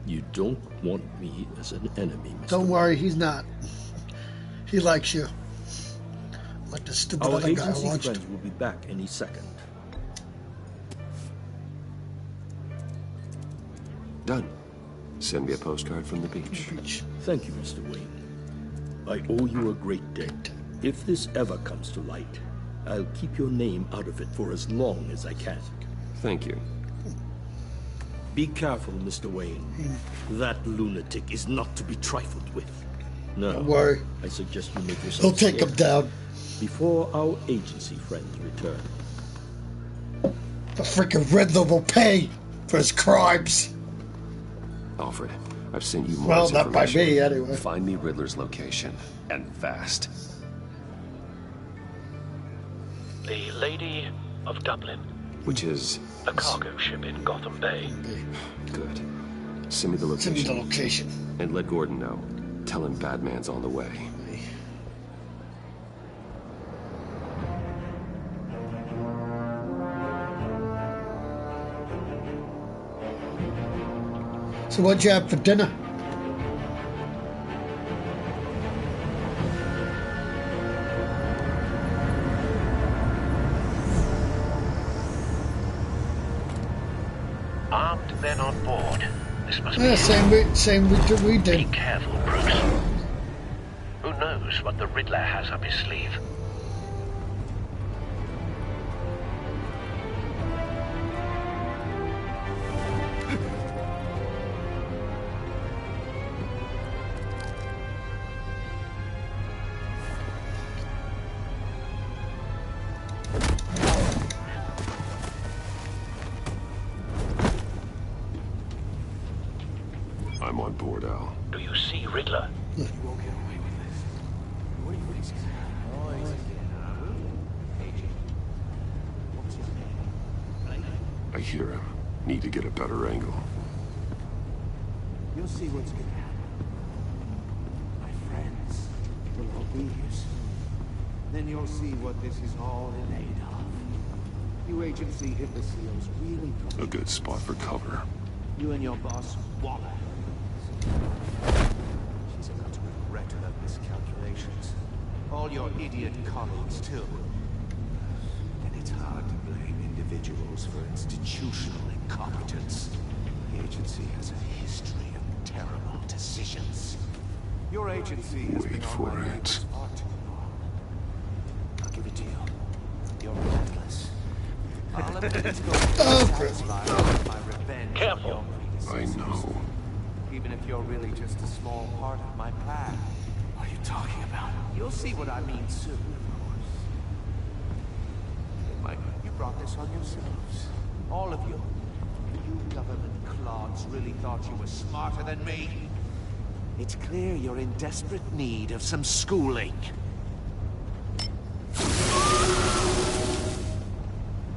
You don't want me as an enemy, Mr. Don't worry, he's not. He likes you. Like the stupid Our other guy agency watched. friends will be back any second. Done. Send me a postcard from the beach. Thank you, Mr. Wayne. I owe you a great debt. If this ever comes to light, I'll keep your name out of it for as long as I can. Thank you. Be careful, Mr. Wayne. That lunatic is not to be trifled with. No. Don't worry. I suggest you make yourself He'll take him scarce down. before our agency friends return. The freaking Riddler will pay for his crimes. Alfred, I've sent you more Well, not by information. me, anyway. Find me Riddler's location, and fast. The Lady of Dublin. Which is... A cargo ship in Gotham Bay. Good. Send me the location. Send me the location. And let Gordon know. Tell him Batman's on the way. So what'd you have for dinner? Armed men on board. This must Yeah, be same we did. Be careful, Bruce. Who knows what the Riddler has up his sleeve? I'm on board, Al. Do you see Riddler? You won't get away with this. What are you fixing? Oh, he's What's your name? I hear him. Need to get a better angle. You'll see what's gonna happen. My friends will all be here soon. Then you'll see what this is all in aid of. You agency imbeciles really A good spot for cover. You and your boss, Waller. She's about to regret her miscalculations. All your idiot colleagues, too. And it's hard to blame individuals for institutional incompetence. The agency has a history of terrible decisions. Your agency has been on my neck for far too long. I'll give it to you. You're relentless. I'll let things go. Satisfied with my revenge. you talking about? You'll see what I mean soon, of course. Hey, Mike, you brought this on yourselves. All of you. You government clods really thought you were smarter than me? It's clear you're in desperate need of some schooling.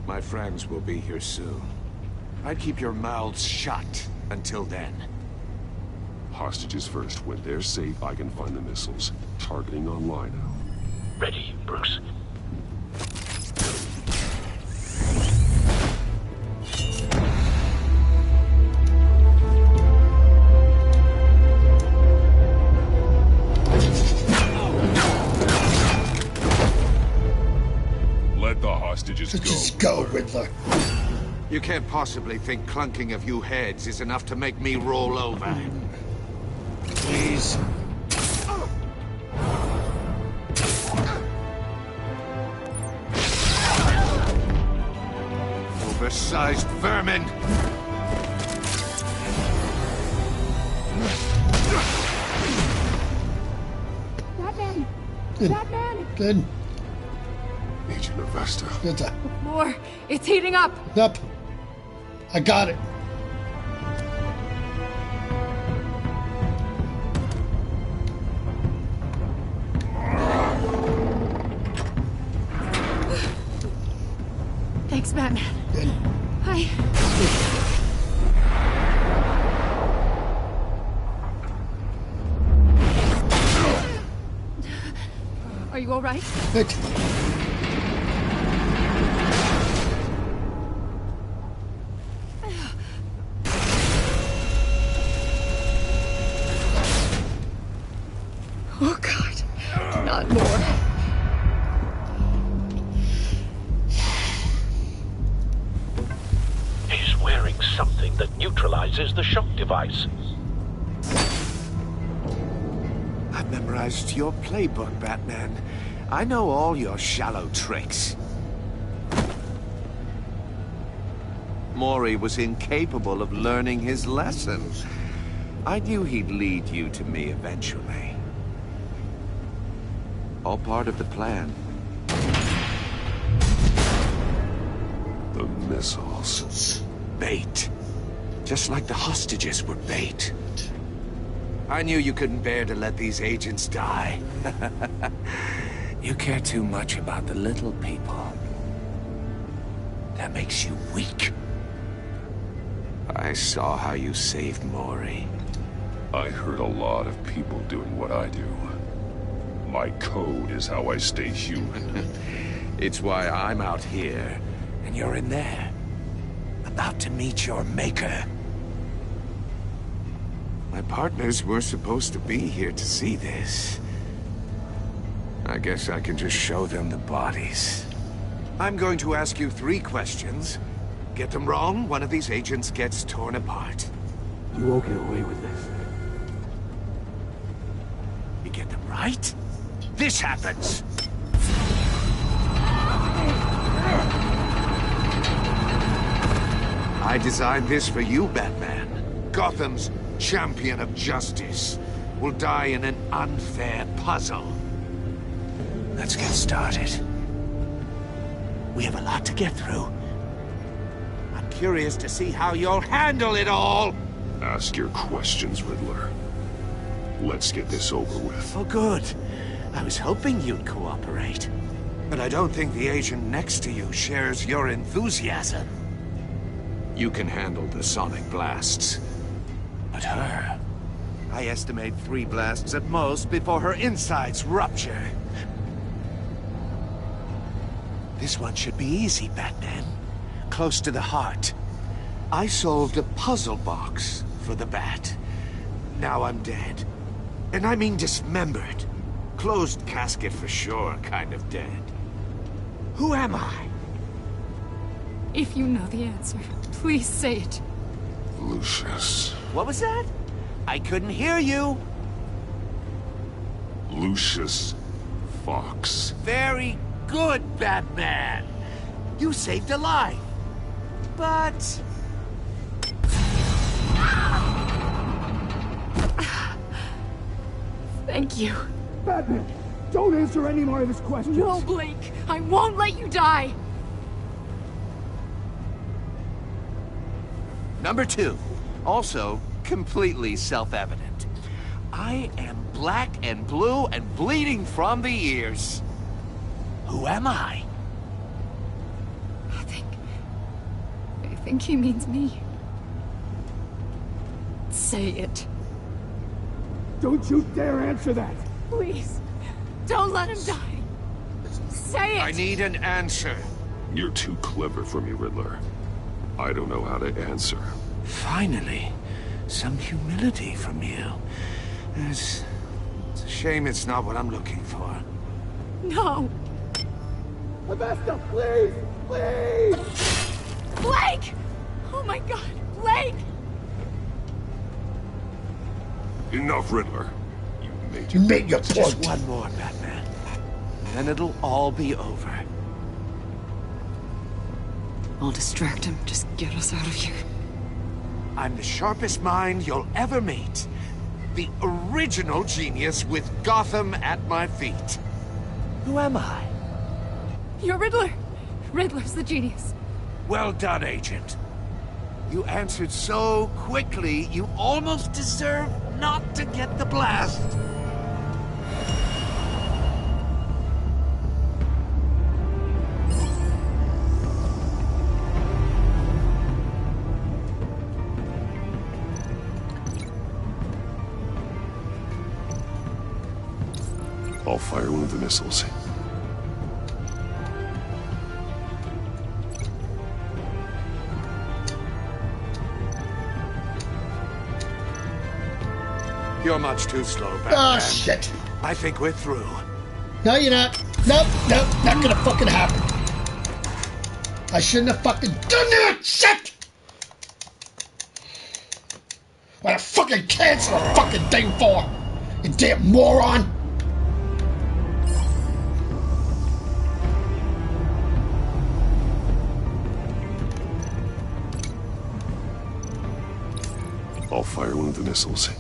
My friends will be here soon. I'd keep your mouths shut until then. Hostages first. When they're safe, I can find the missiles. Targeting online now. Ready, Bruce. Let the hostages go. Just go, Riddler. You can't possibly think clunking a few heads is enough to make me roll over. Please. Oversized vermin! Batman! Good. Batman! Good. Agent Avesta. Good. More! It's heating up! Up. I got it. Thanks, Batman. Good. Hi. Are you all right? Good. Oh, God. Not more. He's wearing something that neutralizes the shock device. I've memorized your playbook, Batman. I know all your shallow tricks. Mori was incapable of learning his lesson. I knew he'd lead you to me eventually. All part of the plan. The missiles. Bait. Just like the hostages were bait. I knew you couldn't bear to let these agents die. You care too much about the little people. That makes you weak. I saw how you saved Mori. I hurt a lot of people doing what I do. My code is how I stay human. It's why I'm out here, and you're in there. About to meet your maker. My partners were supposed to be here to see this. I guess I can just show them the bodies. I'm going to ask you 3 questions. Get them wrong, one of these agents gets torn apart. You won't get away with this. You get them right, this happens. I designed this for you, Batman. Gotham's champion of justice will die in an unfair puzzle. Let's get started. We have a lot to get through. I'm curious to see how you'll handle it all. Ask your questions, Riddler. Let's get this over with. Oh, good. I was hoping you'd cooperate. But I don't think the agent next to you shares your enthusiasm. You can handle the sonic blasts. But her... I estimate 3 blasts at most before her insides rupture. This one should be easy, Batman. Close to the heart. I solved a puzzle box for the Bat. Now I'm dead. And I mean dismembered. Closed casket for sure, kind of dead. Who am I? If you know the answer, please say it. Lucius. What was that? I couldn't hear you. Lucius Fox. Very good, Batman. You saved a life. But... Thank you. Batman, don't answer any more of his questions. No, Blake. I won't let you die. Number 2, also completely self-evident. I am black and blue and bleeding from the ears. Who am I? I think he means me. Say it. Don't you dare answer that! Please. Don't let him die. Say it! I need an answer. You're too clever for me, Riddler. I don't know how to answer. Finally, some humility from you. It's a shame it's not what I'm looking for. No. Avesta, please! Please! Blake! Oh my god, Blake! Enough, Riddler. You made your point. Just one more, Batman. Then it'll all be over. I'll distract him. Just get us out of here. I'm the sharpest mind you'll ever meet. The original genius with Gotham at my feet. Who am I? You're Riddler. Riddler's the genius. Well done, Agent. You answered so quickly, you almost deserve not to get the blast. I'll fire one of the missiles. You're much too slow, Batman. Oh, shit. I think we're through. No, you're not. Nope, not gonna fucking happen. I shouldn't have fucking done that shit! What a fucking cancel a fucking thing for? You damn moron! I'll fire one of the missiles.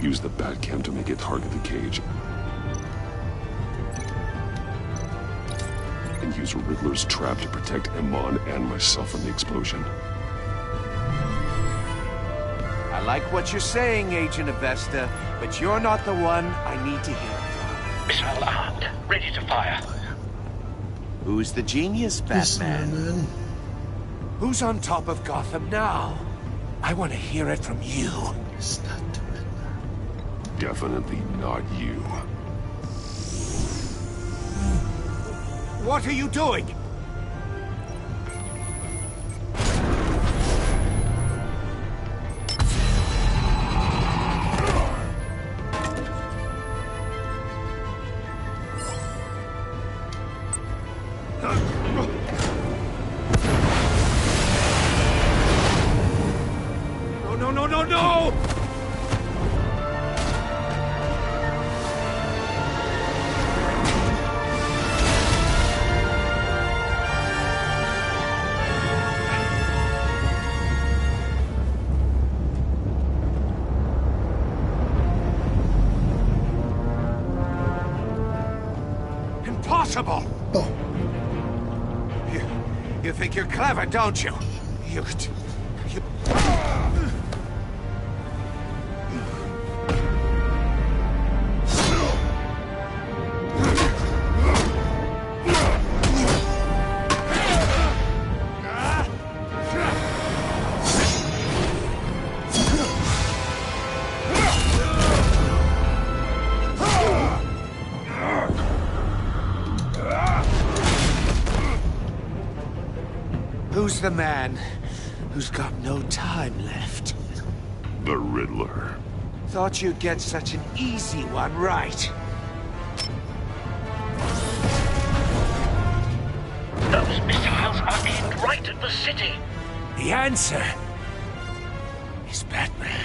Use the Batcam to make it target the cage. And use Riddler's trap to protect Iman and myself from the explosion. I like what you're saying, Agent Avesta, but you're not the one I need to hear it from. Missile armed, ready to fire. Who's the genius, Batman? Who's on top of Gotham now? I want to hear it from you. It's not the Riddler. Definitely not you. What are you doing? No! Impossible! Oh. You think you're clever, don't you? You... Who's the man who's got no time left? The Riddler. Thought you'd get such an easy one right. Those missiles are aimed right at the city. The answer is Batman.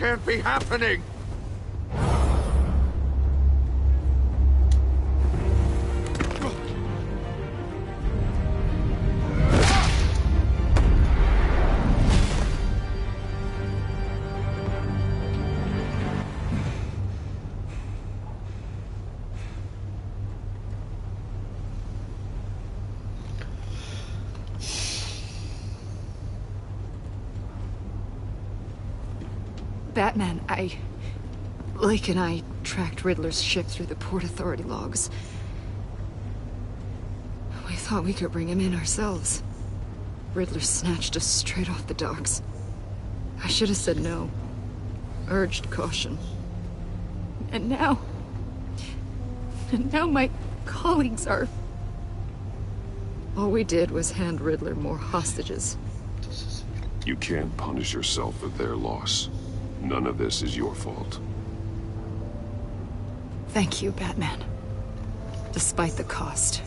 can't be happening! Batman, Lake and I tracked Riddler's ship through the Port Authority logs. We thought we could bring him in ourselves. Riddler snatched us straight off the docks. I should have said no. Urged caution. And now my colleagues are... All we did was hand Riddler more hostages. You can't punish yourself for their loss. None of this is your fault. Thank you, Batman. Despite the cost,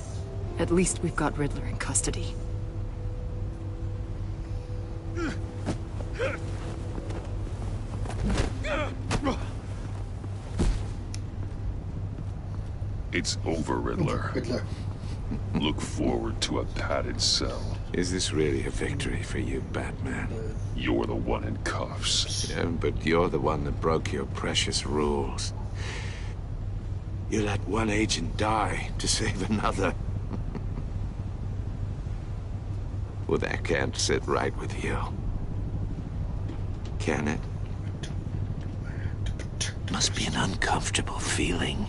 at least we've got Riddler in custody. It's over, Riddler. Look forward to a padded cell. Is this really a victory for you, Batman? You're the one in cuffs. Yeah, but you're the one that broke your precious rules. You let one agent die to save another. Well, that can't sit right with you. Can it? Must be an uncomfortable feeling.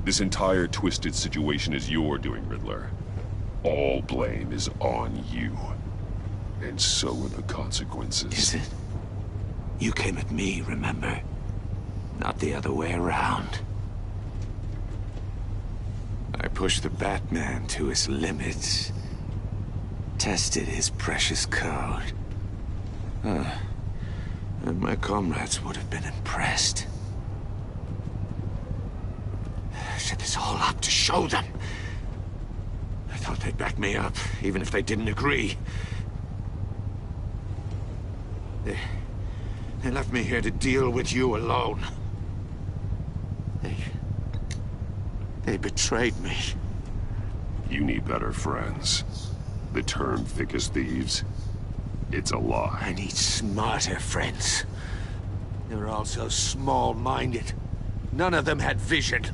This entire twisted situation is your doing, Riddler. All blame is on you. And so are the consequences. Is it? You came at me, remember? Not the other way around. I pushed the Batman to his limits. Tested his precious code. And my comrades would have been impressed. I set this all up to show them. I thought they'd back me up, even if they didn't agree. They left me here to deal with you alone. They betrayed me. You need better friends. The term thick as thieves, it's a lie. I need smarter friends. They were all so small-minded. None of them had vision.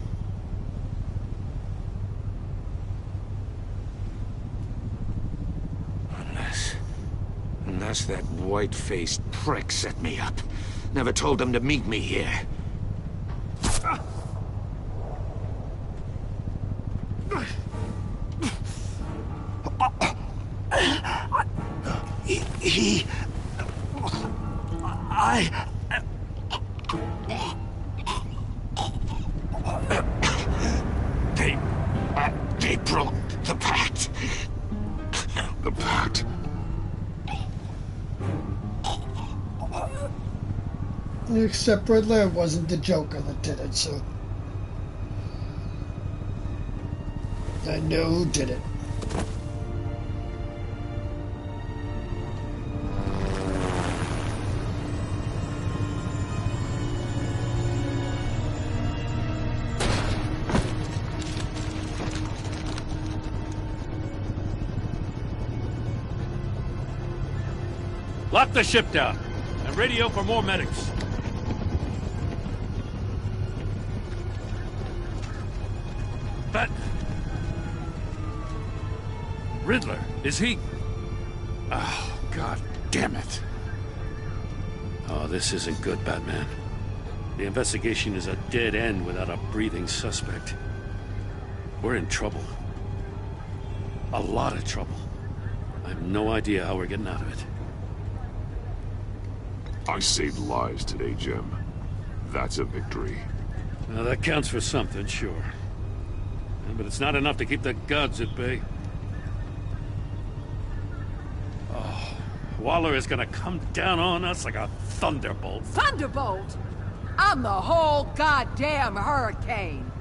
Unless that white-faced prick set me up. Never told them to meet me here. They broke the pact. The pact? Except Riddler wasn't the Joker that did it, so... I know who did it. Lock the ship down and radio for more medics. But... Riddler, is he... Oh, God damn it. Oh, this isn't good, Batman. The investigation is a dead end without a breathing suspect. We're in trouble. A lot of trouble. I have no idea how we're getting out of it. I saved lives today, Jim. That's a victory. Now, that counts for something, sure. Yeah, but it's not enough to keep the gods at bay. Oh, Waller is gonna come down on us like a thunderbolt. Thunderbolt? I'm the whole goddamn hurricane.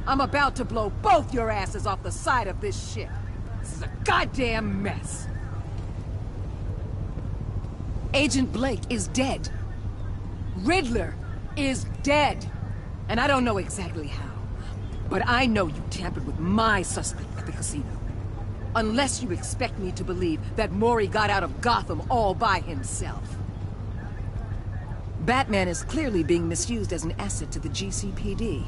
I'm about to blow both your asses off the side of this ship. This is a goddamn mess. Agent Blake is dead. Riddler is dead. And I don't know exactly how. But I know you tampered with my suspect at the casino. Unless you expect me to believe that Maury got out of Gotham all by himself. Batman is clearly being misused as an asset to the GCPD.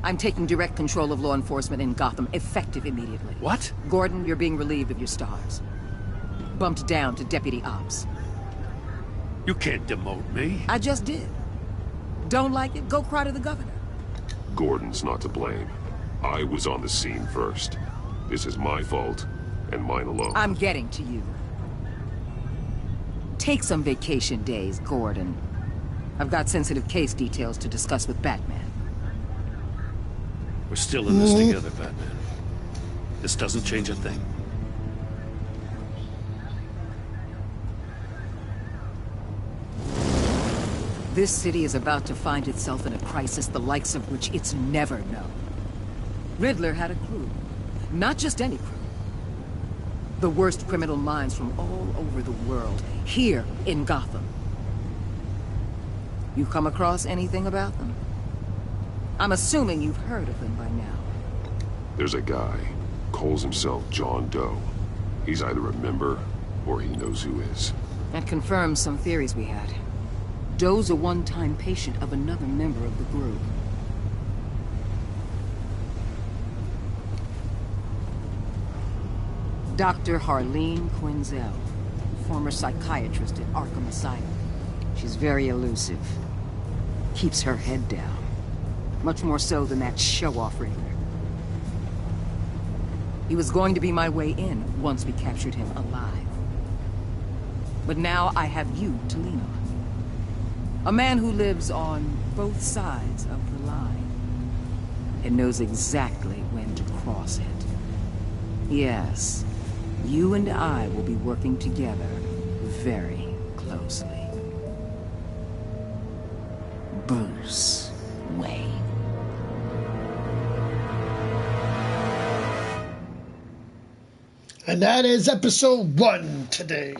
I'm taking direct control of law enforcement in Gotham, effective immediately. What? Gordon, you're being relieved of your stars. Bumped down to Deputy Ops. You can't demote me. I just did. Don't like it? Go cry to the governor. Gordon's not to blame. I was on the scene first. This is my fault, and mine alone. I'm getting to you. Take some vacation days, Gordon. I've got sensitive case details to discuss with Batman. We're still in this together, Batman. This doesn't change a thing. This city is about to find itself in a crisis the likes of which it's never known. Riddler had a crew. Not just any crew. The worst criminal minds from all over the world, here in Gotham. You come across anything about them? I'm assuming you've heard of them by now. There's a guy, calls himself John Doe. He's either a member, or he knows who is. That confirms some theories we had. Doe's a one-time patient of another member of the group. Dr. Harleen Quinzel, former psychiatrist at Arkham Asylum. She's very elusive. Keeps her head down. Much more so than that show-off Riddler. He was going to be my way in once we captured him alive. But now I have you to lean on. A man who lives on both sides of the line. And knows exactly when to cross it. Yes, you and I will be working together very closely. Bruce Wayne. And that is episode 1 today.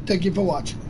Thank you for watching.